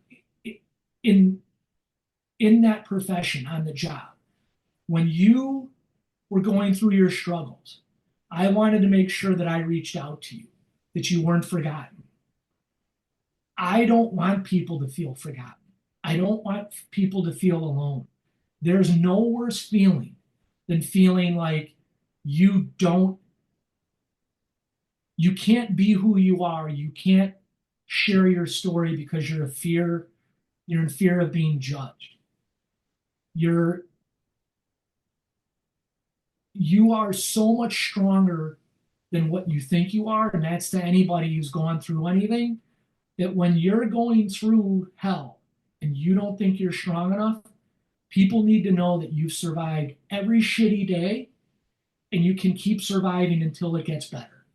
in in that profession on the job. When you were going through your struggles, I wanted to make sure that I reached out to you, that you weren't forgotten. I don't want people to feel forgotten. I don't want people to feel alone. There's no worse feeling than feeling like you don't you can't be who you are. You can't share your story because you're in fear of being judged. You're you are so much stronger than what you think you are, and that's to anybody who's gone through anything, that when you're going through hell and you don't think you're strong enough, people need to know that you've survived every shitty day and you can keep surviving until it gets better.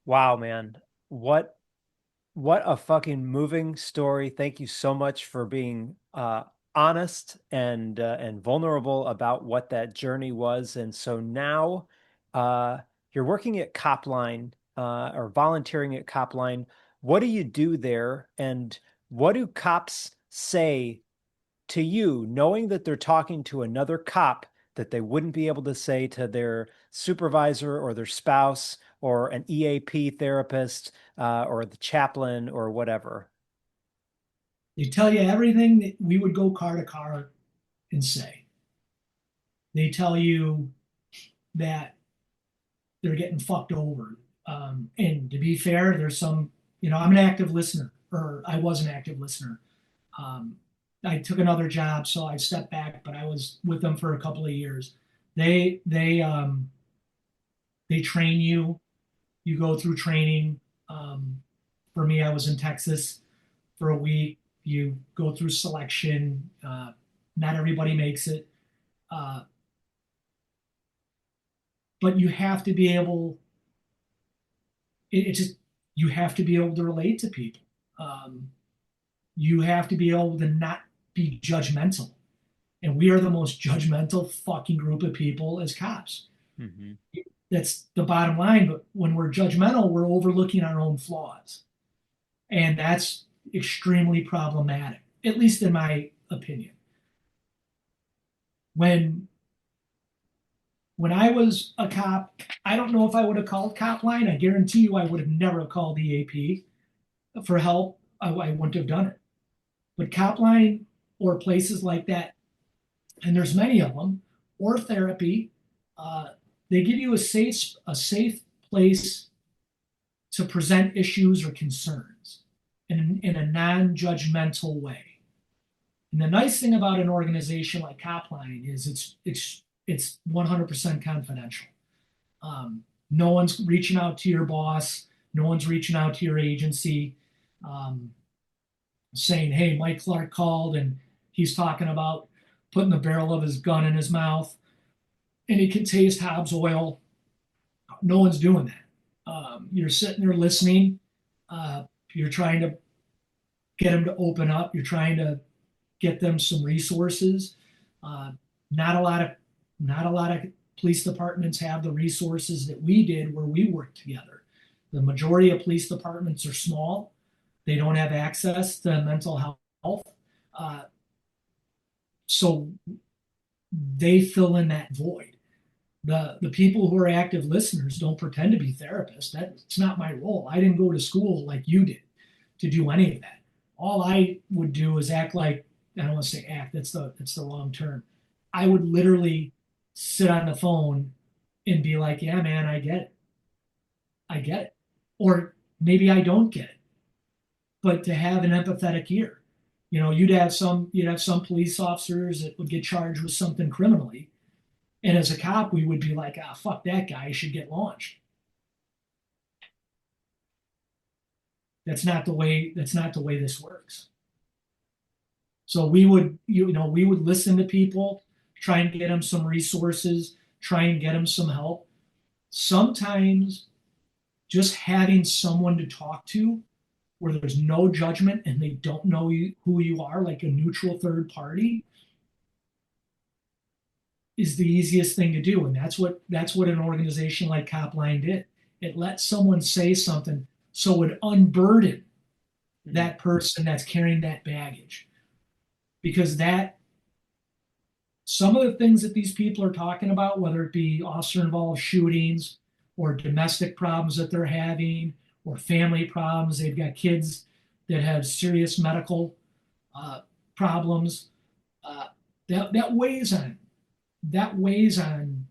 Wow, man. What what a fucking moving story. Thank you so much for being honest and vulnerable about what that journey was. And so now you're working at Copline. or volunteering at Copline. What do you do there? And what do cops say to you, knowing that they're talking to another cop that they wouldn't be able to say to their supervisor or their spouse or an EAP therapist or the chaplain or whatever? They tell you everything that we would go car to car and say. They tell you that they're getting fucked over. And to be fair, there's some, I'm an active listener, or I was an active listener. Um, I took another job, so I stepped back, but I was with them for a couple of years. They train you. You go through training. For me, I was in Texas for a week. You go through selection. Not everybody makes it, uh, but you have to be able. It just you have to be able to relate to people. Um, you have to be able to not be judgmental. And we are the most judgmental fucking group of people as cops. Mm-hmm. That's the bottom line. But when we're judgmental, we're overlooking our own flaws. And that's extremely problematic, at least in my opinion. When when I was a cop, I don't know if I would have called Copline. I guarantee you I would have never called the AP for help. I wouldn't have done it. But Copline or places like that, and there's many of them, or therapy, uh, they give you a safe place to present issues or concerns in a non-judgmental way. And the nice thing about an organization like Copline is it's 100% confidential. No one's reaching out to your boss. No one's reaching out to your agency, um, saying, "Hey, Mike Clark called and he's talking about putting the barrel of his gun in his mouth and he can taste Hobbs oil." No one's doing that. You're sitting there listening. You're trying to get them to open up. You're trying to get them some resources. Uh, not a lot of not a lot of police departments have the resources that we did where we worked together. The majority of police departments are small. They don't have access to mental health. Uh, so they fill in that void. The people who are active listeners don't pretend to be therapists. That's not my role. I didn't go to school like you did to do any of that. All I would do is act like, I don't want to say act, that's the wrong term. I would literally sit on the phone and be like, "Yeah, man, I get it. I get it." Or maybe I don't get it, but to have an empathetic ear. You'd have some police officers that would get charged with something criminally. And as a cop, we would be like, "Ah, fuck that guy, he should get launched." That's not the way this works. So we would listen to people, try and get them some resources, try and get them some help. Sometimes just having someone to talk to where there's no judgment and they don't know who you are, like a neutral third party, is the easiest thing to do. And that's what an organization like Copline did. It let someone say something so it unburdened that person that's carrying that baggage. Because that some of the things that these people are talking about, whether it be officer involved shootings or domestic problems that they're having or family problems, they've got kids that have serious medical uh, problems. Uh, that weighs on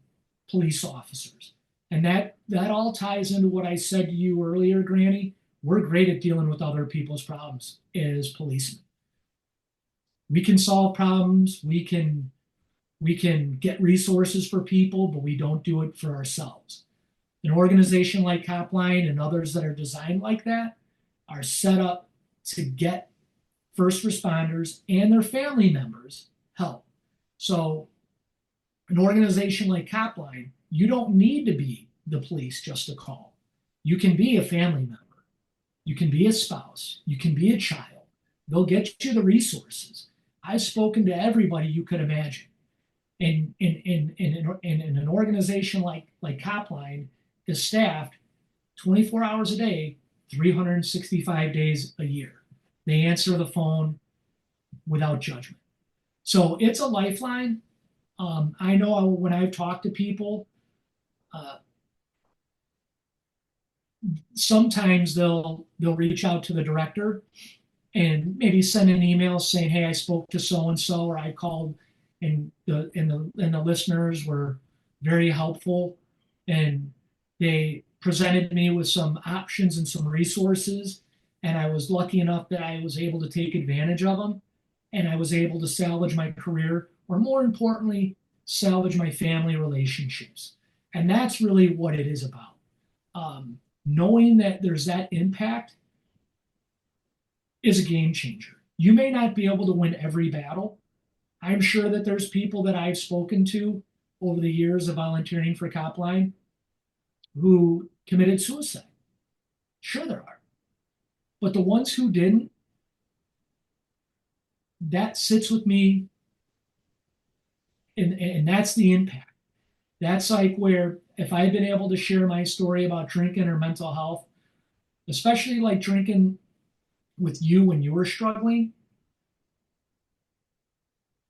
police officers, and that all ties into what I said to you earlier, Granny. We're great at dealing with other people's problems as policemen. We can solve problems. We can get resources for people, but we don't do it for ourselves. An organization like Copline and others that are designed like that are set up to get first responders and their family members help. So, an organization like Copline, you don't need to be the police just to call. You can be a family member. You can be a spouse. You can be a child. They'll get you the resources. I've spoken to everybody you could imagine. In an organization like Copline is staffed 24 hours a day, 365 days a year. They answer the phone without judgment. So it's a lifeline. I know when I've talked to people, uh, sometimes they'll reach out to the director and maybe send an email saying, "Hey, I spoke to so and so," or "I called," and the listeners were very helpful, and they presented me with some options and some resources, and I was lucky enough that I was able to take advantage of them, and I was able to salvage my career, or more importantly, salvage my family relationships, and that's really what it is about. Knowing that there's that impact is a game changer. You may not be able to win every battle. I'm sure that there's people that I've spoken to over the years of volunteering for Copline who committed suicide. Sure, there are. But the ones who didn't, that sits with me, and that's the impact. That's like where if I've been able to share my story about drinking or mental health, especially like drinking with you when you were struggling,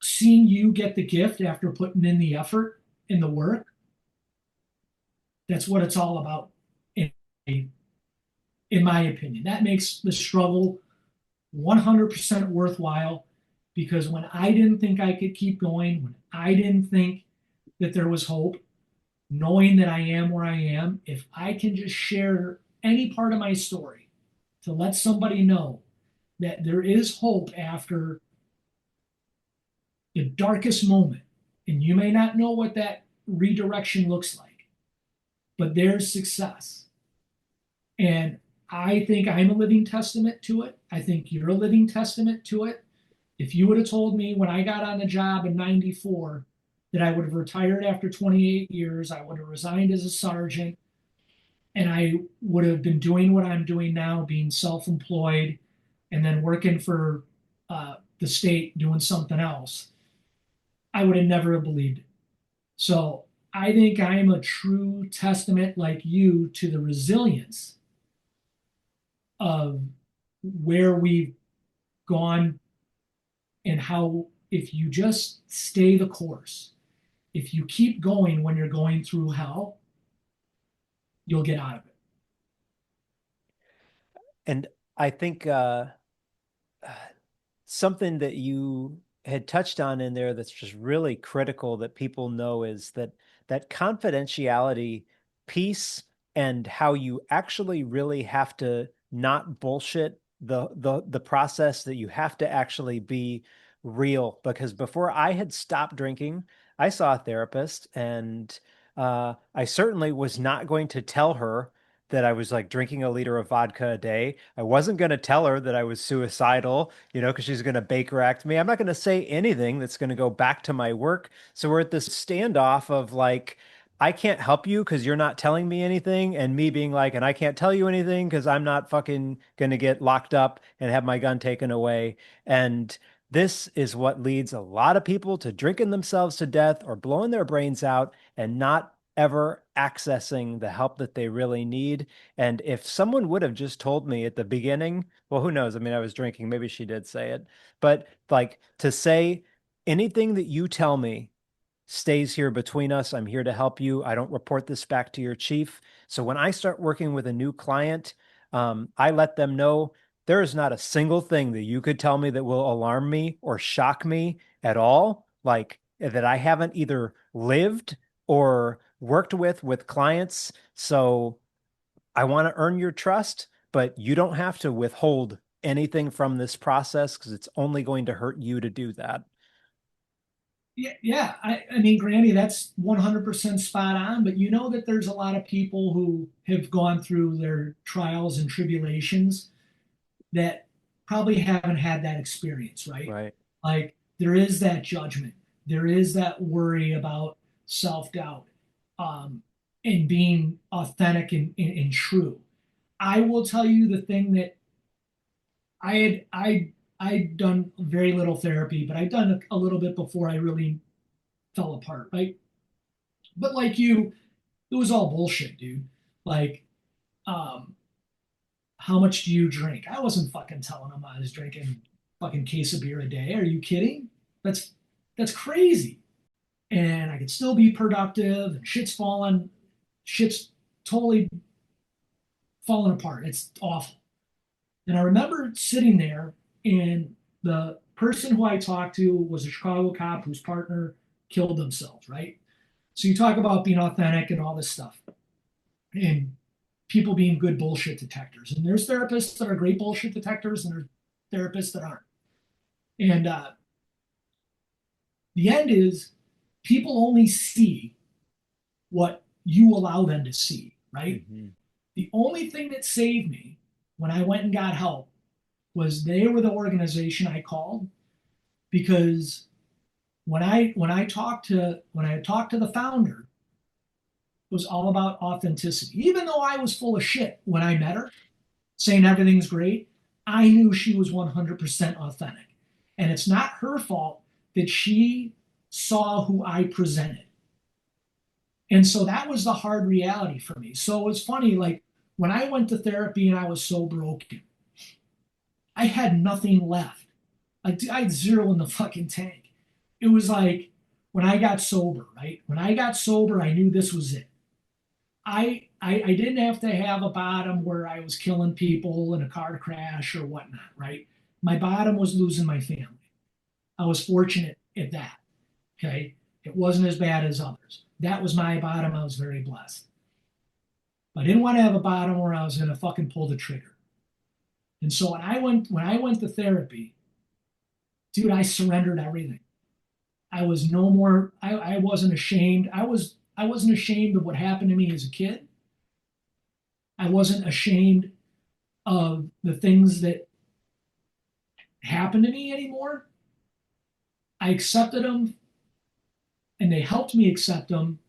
seeing you get the gift after putting in the effort in the work, that's what it's all about, in, in my opinion. That makes the struggle 100% worthwhile, because when I didn't think I could keep going, when I didn't think that there was hope, knowing that I am where I am, if I can just share any part of my story to let somebody know that there is hope after the darkest moment, and you may not know what that redirection looks like, but there's success. And I think I'm a living testament to it. I think you're a living testament to it. If you would have told me when I got on the job in 94 that I would have retired after 28 years, I would have resigned as a sergeant, and I would have been doing what I'm doing now, being self employed and then working for the state doing something else, I would have never believed it. So I think I'm a true testament, like you, to the resilience of where we've gone, and how if you just stay the course, if you keep going when you're going through hell, you'll get out of it. And I think something that you had touched on in there that's just really critical that people know is that confidentiality piece, and how you actually really have to not bullshit the process, that you have to actually be real. Because before I had stopped drinking, I saw a therapist, and I certainly was not going to tell her that I was like drinking a liter of vodka a day. I wasn't going to tell her that I was suicidal, because she's going to Baker act me. I'm not going to say anything that's going to go back to my work. So we're at this standoff of like, I can't help you because you're not telling me anything, and me being like, and I can't tell you anything because I'm not fucking going to get locked up and have my gun taken away. And this is what leads a lot of people to drinking themselves to death or blowing their brains out and not ever accessing the help that they really need. And if someone would have just told me at the beginning, well, who knows? I mean, I was drinking. Maybe she did say it. But like, to say anything that you tell me stays here between us. I'm here to help you. I don't report this back to your chief. So when I start working with a new client, I let them know there is not a single thing that you could tell me that will alarm me or shock me at all, like that I haven't either lived or worked with clients. So I want to earn your trust, but you don't have to withhold anything from this process because it's only going to hurt you to do that. Yeah, yeah. I mean, Granny, that's 100% spot on. But you know that there's a lot of people who have gone through their trials and tribulations that probably haven't had that experience, right? Right. Like there is that judgment, there is that worry about self doubt, um, and being authentic and true. I will tell you the thing that I'd done very little therapy, but I'd done a little bit before I really fell apart, right? But like you, it was all bullshit, dude. Like um, how much do you drink? I wasn't fucking telling him I was drinking fucking case of beer a day. Are you kidding? That's that's crazy. And I could still be productive and shit's totally falling apart. It's awful. And I remember sitting there, and the person who I talked to was a Chicago cop whose partner killed themselves, right? So you talk about being authentic and all this stuff, and people being good bullshit detectors. And there's therapists that are great bullshit detectors, and there's therapists that aren't. And the end is people only see what you allow them to see, right? Mm-hmm. The only thing that saved me when I went and got help was they were the organization I called, because when I talked to the founder, it was all about authenticity. Even though I was full of shit when I met her, saying everything's great, I knew she was 100% authentic. And it's not her fault that she saw who I presented. And so that was the hard reality for me. So it was funny, like when I went to therapy and I was so broken, I had nothing left. Like I had zero in the fucking tank. It was like when I got sober, right? When I got sober, I knew this was it. I didn't have to have a bottom where I was killing people in a car crash or whatnot, right? My bottom was losing my family. I was fortunate at that. Okay. It wasn't as bad as others. That was my bottom. I was very blessed. I didn't want to have a bottom where I was going to fucking pull the trigger. And so when I went to therapy, dude, I surrendered everything. I was no more, I wasn't ashamed. I wasn't ashamed of what happened to me as a kid. I wasn't ashamed of the things that happened to me anymore. I accepted them, and they helped me accept them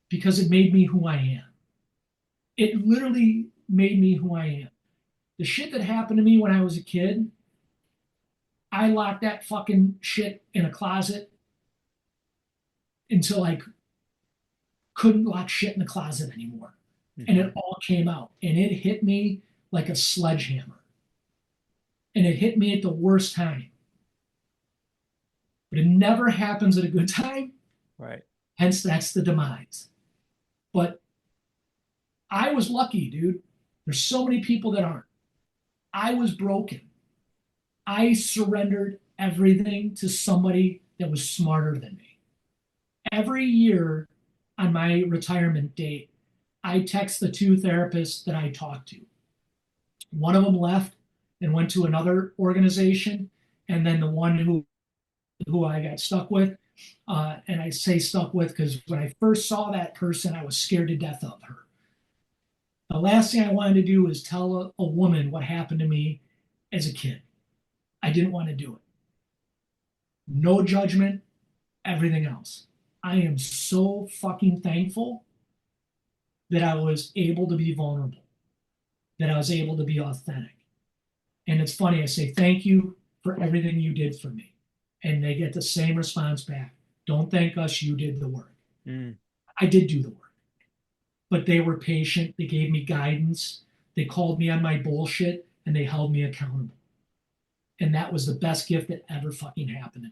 because it made me who I am. It literally made me who I am. The shit that happened to me when I was a kid, I locked that fucking shit in a closet until I couldn't lock shit in the closet anymore. And Mm-hmm. it all came out, and it hit me like a sledgehammer. And it hit me at the worst time. But it never happens at a good time. Right. Hence, that's the demise. But I was lucky, dude. There's so many people that aren't. I was broken. I surrendered everything to somebody that was smarter than me. Every year on my retirement date, I text the two therapists that I talked to. One of them left and went to another organization, and then the one who I got stuck with. And I say stuck with because when I first saw that person, I was scared to death of her. The last thing I wanted to do was tell a woman what happened to me as a kid. I didn't want to do it. No judgment, everything else. I am so fucking thankful that I was able to be vulnerable, that I was able to be authentic. And it's funny, I say thank you for everything you did for me. And they get the same response back. Don't thank us, you did the work. Mm. I did do the work, but they were patient. They gave me guidance. They called me on my bullshit and they held me accountable. And that was the best gift that ever fucking happened to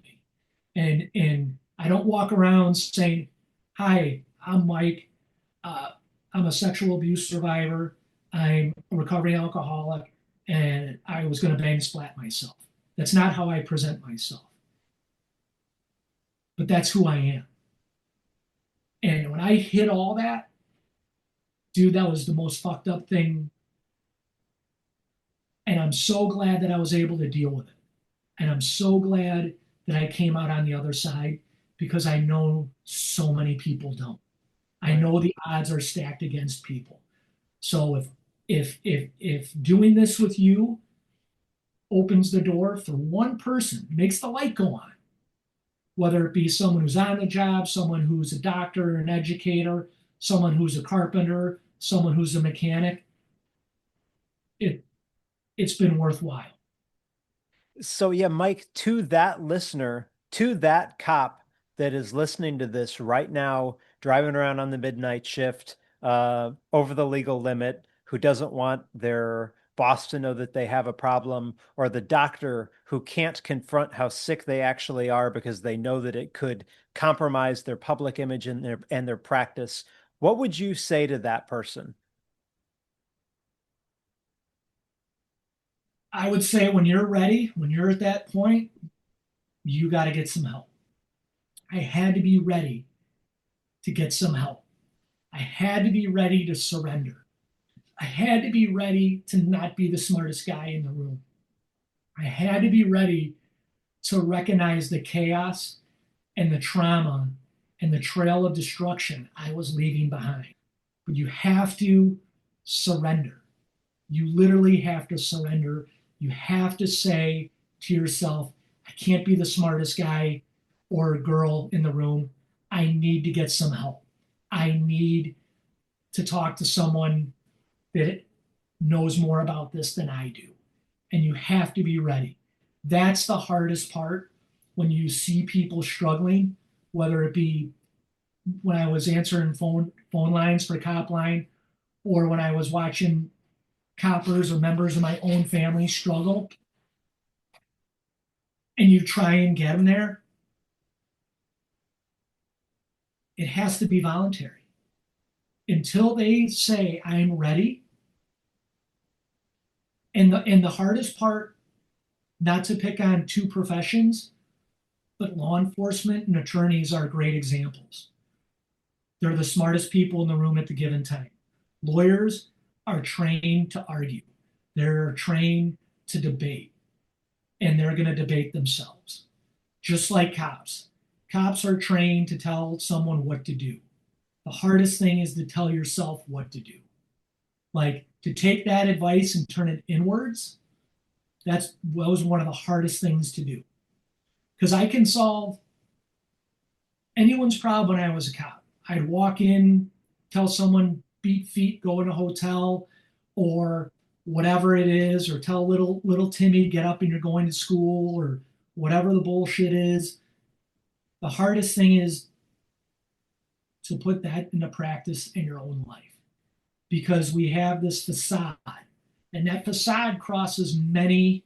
me. And I don't walk around saying, "Hi, I'm Mike. Uh, I'm a sexual abuse survivor. I'm a recovering alcoholic, and I was going to bang splat myself." That's not how I present myself, but that's who I am. And when I hit all that, dude, that was the most fucked up thing. And I'm so glad that I was able to deal with it. And I'm so glad that I came out on the other side, because I know so many people don't. I Right. know the odds are stacked against people. So if doing this with you opens the door for one person, makes the light go on, whether it be someone who's on the job, someone who's a doctor, an educator, someone who's a carpenter, someone who's a mechanic, it it's been worthwhile. So yeah, Mike, to that listener, to that cop that is listening to this right now, driving around on the midnight shift, over the legal limit, who doesn't want their boss to know that they have a problem, or the doctor who can't confront how sick they actually are because they know that it could compromise their public image and their practice. What would you say to that person? I would say when you're ready, when you're at that point, you got to get some help. I had to be ready to get some help. I had to be ready to surrender. I had to be ready to not be the smartest guy in the room. I had to be ready to recognize the chaos and the trauma and the trail of destruction I was leaving behind. But you have to surrender. You literally have to surrender. You have to say to yourself, I can't be the smartest guy or girl in the room. I need to get some help. I need to talk to someone that knows more about this than I do. And you have to be ready. That's the hardest part when you see people struggling, whether it be when I was answering phone lines for Cop Line or when I was watching coppers or members of my own family struggle, and you try and get them there. It has to be voluntary until they say I'm ready. And the hardest part, not to pick on two professions, but law enforcement and attorneys are great examples. They're the smartest people in the room at the given time. Lawyers are trained to argue. They're trained to debate, and they're going to debate themselves. Just like cops. Cops are trained to tell someone what to do. The hardest thing is to tell yourself what to do. Like to take that advice and turn it inwards, that was one of the hardest things to do. Because I can solve anyone's problem when I was a cop. I'd walk in, tell someone beat feet, go in a hotel, or whatever it is, or tell little Timmy get up and you're going to school, or whatever the bullshit is. The hardest thing is to put that into practice in your own life because we have this facade, and that facade crosses many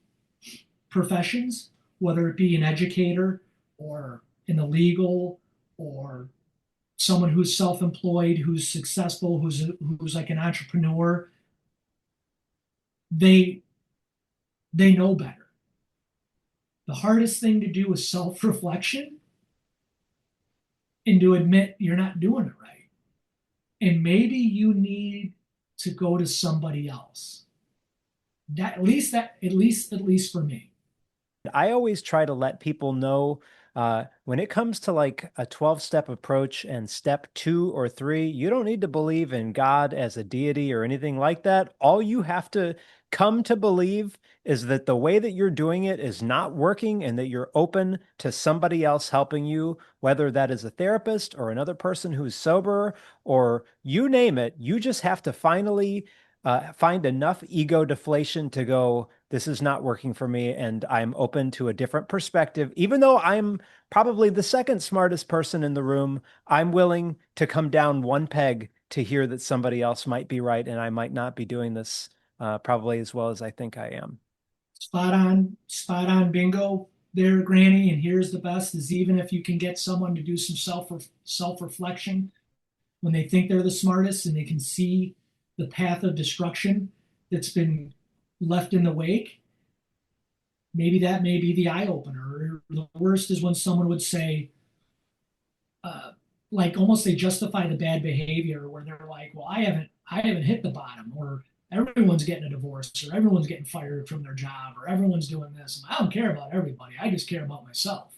professions, whether it be an educator or in the legal or someone who's self-employed, who's successful, who's like an entrepreneur. They know better. The hardest thing to do is self-reflection and to admit you're not doing it right. And maybe you need to go to somebody else. At least for me. I always try to let people know when it comes to like a 12-step approach and step 2 or 3, you don't need to believe in God as a deity or anything like that. All you have to come to believe is that the way that you're doing it is not working and that you're open to somebody else helping you, whether that is a therapist or another person who's sober or you name it. You just have to finally find enough ego deflation to go, this is not working for me, and I'm open to a different perspective. Even though I'm probably the second smartest person in the room, I'm willing to come down one peg to hear that somebody else might be right, and I might not be doing this probably as well as I think I am. Spot on, bingo there, Granny. And here's the best: is even if you can get someone to do some self reflection when they think they're the smartest and they can see the path of destruction that's been left in the wake, maybe that may be the eye opener. Or the worst is when someone would say, like almost they justify the bad behavior, where they're like, "Well, I haven't hit the bottom," or everyone's getting a divorce, or everyone's getting fired from their job, or everyone's doing this. I don't care about everybody. I just care about myself.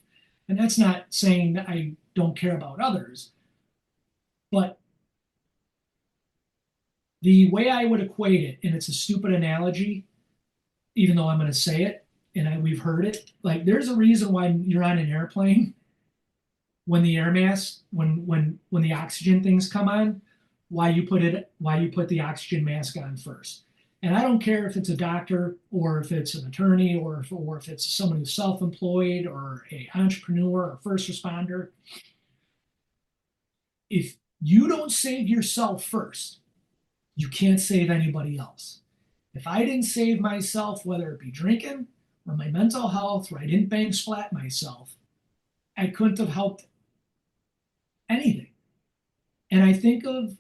And that's not saying that I don't care about others, but the way I would equate it, and it's a stupid analogy, even though I'm going to say it, and we've heard it. Like, there's a reason why you're on an airplane when the air mask, when the oxygen things come on, why you put the oxygen mask on first. And I don't care if it's a doctor or if it's an attorney or if it's someone who's self-employed or a entrepreneur or first responder. If you don't save yourself first, You can't save anybody else. If I didn't save myself, whether it be drinking or my mental health, or I didn't bang splat myself, I couldn't have helped anything. And I think of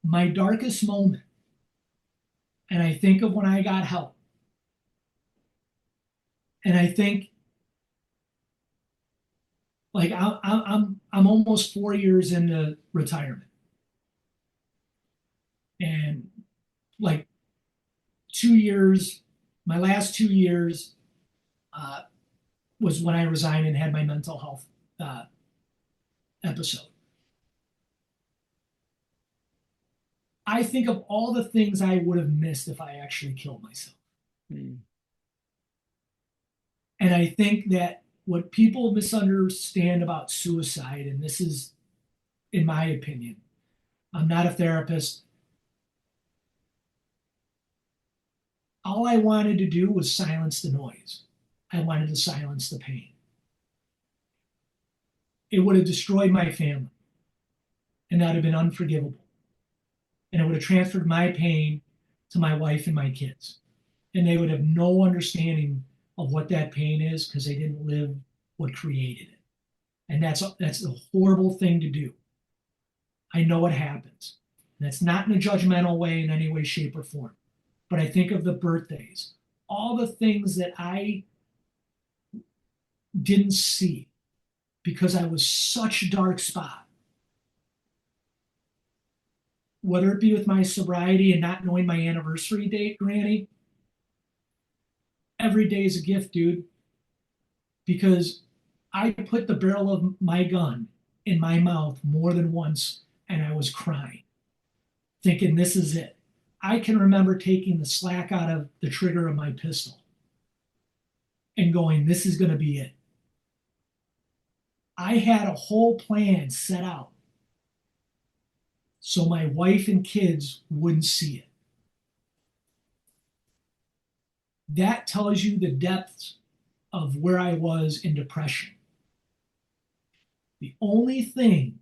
my darkest moment, and I think of when I got help, and I think like I'm almost 4 years into retirement, and like 2 years, my last 2 years uh, was when I resigned and had my mental health uh, episode. I think of all the things I would have missed if I actually killed myself. Mm. And I think that what people misunderstand about suicide, and this is in my opinion, I'm not a therapist. All I wanted to do was silence the noise. I wanted to silence the pain. It would have destroyed my family, and that would have been unforgivable. And it would have transferred my pain to my wife and my kids. And they would have no understanding of what that pain is because they didn't live what created it. And that's a horrible thing to do. I know it happens. And that's not in a judgmental way in any way, shape, or form. But I think of the birthdays, all the things that I didn't see because I was such a dark spot. Whether it be with my sobriety and not knowing my anniversary date, Granny, every day is a gift, dude. Because I put the barrel of my gun in my mouth more than once and I was crying, thinking this is it. I can remember taking the slack out of the trigger of my pistol and going, this is going to be it. I had a whole plan set out so my wife and kids wouldn't see it. That tells you the depths of where I was in depression. The only thing,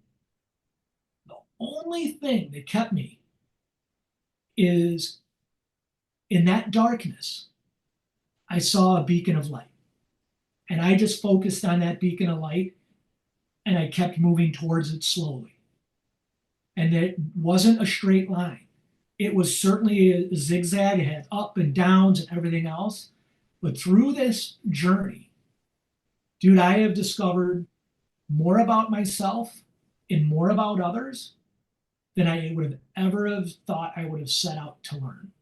the only thing that kept me is in that darkness, I saw a beacon of light. And I just focused on that beacon of light and I kept moving towards it slowly. And it wasn't a straight line. It was certainly a zigzag. It had up and downs and everything else. But through this journey, dude, I have discovered more about myself and more about others than I would have ever have thought I would have set out to learn.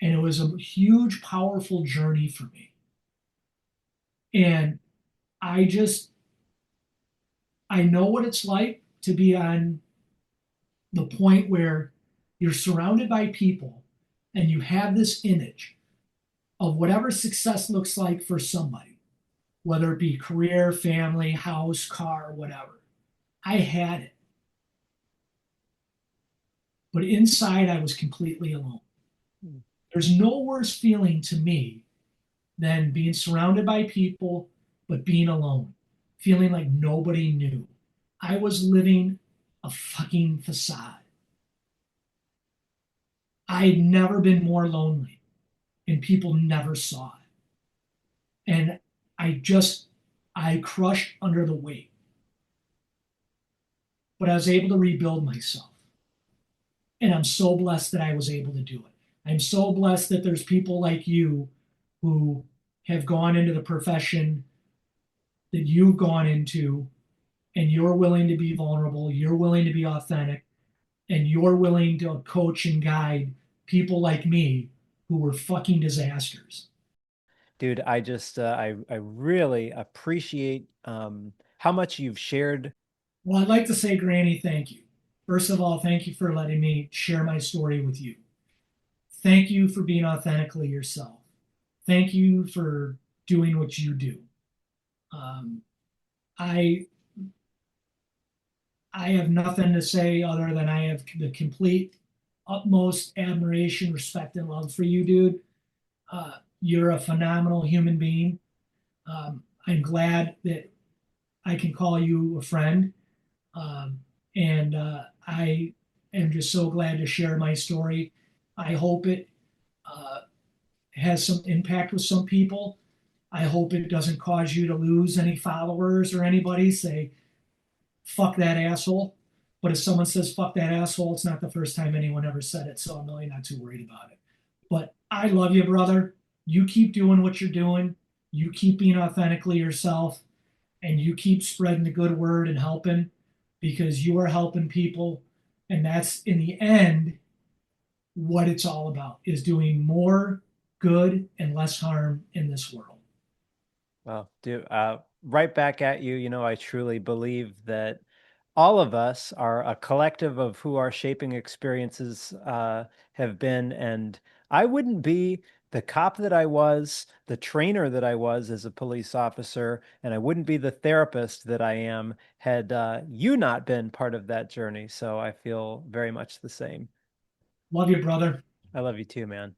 And it was a huge, powerful journey for me. And I just, I know what it's like to be on the point where you're surrounded by people and you have this image of whatever success looks like for somebody, whether it be career, family, house, car, whatever. I had it. But inside, I was completely alone. Mm. There's no worse feeling to me than being surrounded by people, but being alone, feeling like nobody knew. I was living a fucking facade. I'd never been more lonely, and people never saw it. And I crushed under the weight, but I was able to rebuild myself. And I'm so blessed that I was able to do it. I'm so blessed that there's people like you who have gone into the profession that you've gone into, and you're willing to be vulnerable, you're willing to be authentic, and you're willing to coach and guide people like me who were fucking disasters. Dude, I really appreciate how much you've shared. Well, I'd like to say, Granny, thank you. First of all, thank you for letting me share my story with you. Thank you for being authentically yourself. Thank you for doing what you do. Um, I I have nothing to say other than I have the complete, utmost admiration, respect, and love for you, dude. You're a phenomenal human being. I'm glad that I can call you a friend. And I am just so glad to share my story. I hope it uh, has some impact with some people. I hope it doesn't cause you to lose any followers or anybody say, fuck that asshole. But if someone says, fuck that asshole, it's not the first time anyone ever said it. So I'm really not too worried about it. But I love you, brother. You keep doing what you're doing. You keep being authentically yourself, and you keep spreading the good word and helping, because you are helping people. And that's in the end what it's all about, is doing more good and less harm in this world. Well, right back at you. I truly believe that all of us are a collective of who our shaping experiences have been. And I wouldn't be the cop that I was, the trainer that I was as a police officer, and I wouldn't be the therapist that I am had you not been part of that journey. So I feel very much the same. Love you, brother. I love you too, man.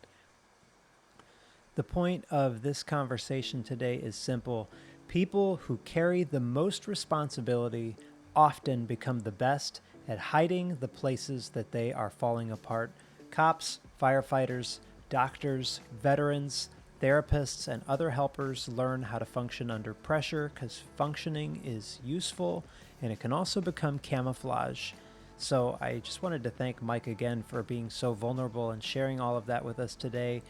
The point of this conversation today is simple. People who carry the most responsibility often become the best at hiding the places that they are falling apart. Cops, firefighters, doctors, veterans, therapists, and other helpers learn how to function under pressure because functioning is useful and it can also become camouflage. So I just wanted to thank Mike again for being so vulnerable and sharing all of that with us today.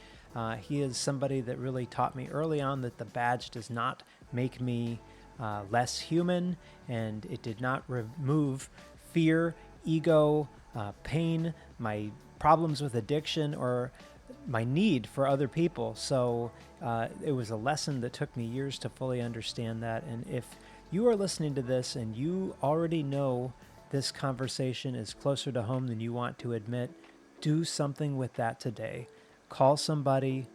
He is somebody that really taught me early on that the badge does not make me less human, and it did not remove fear, ego, pain, my problems with addiction, or my need for other people. So it was a lesson that took me years to fully understand that. And if you are listening to this and you already know this conversation is closer to home than you want to admit, do something with that today. Call somebody,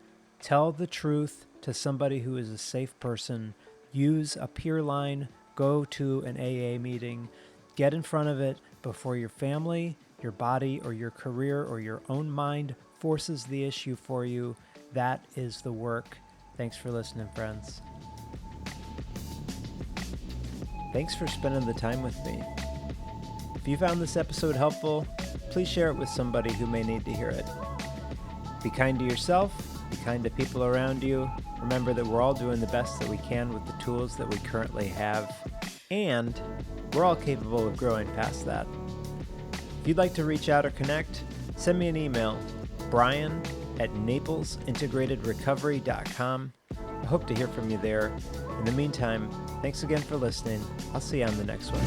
tell the truth to somebody who is a safe person, use a peer line, go to an AA meeting, get in front of it before your family, your body, or your career, or your own mind forces the issue for you. That is the work. Thanks for listening, friends. Thanks for spending the time with me. If you found this episode helpful, please share it with somebody who may need to hear it. Be kind to yourself, be kind to people around you. Remember that we're all doing the best that we can with the tools that we currently have, and we're all capable of growing past that. If you'd like to reach out or connect, send me an email, brian@naplesintegratedrecovery.com. I hope to hear from you there. In the meantime, thanks again for listening. I'll see you on the next one.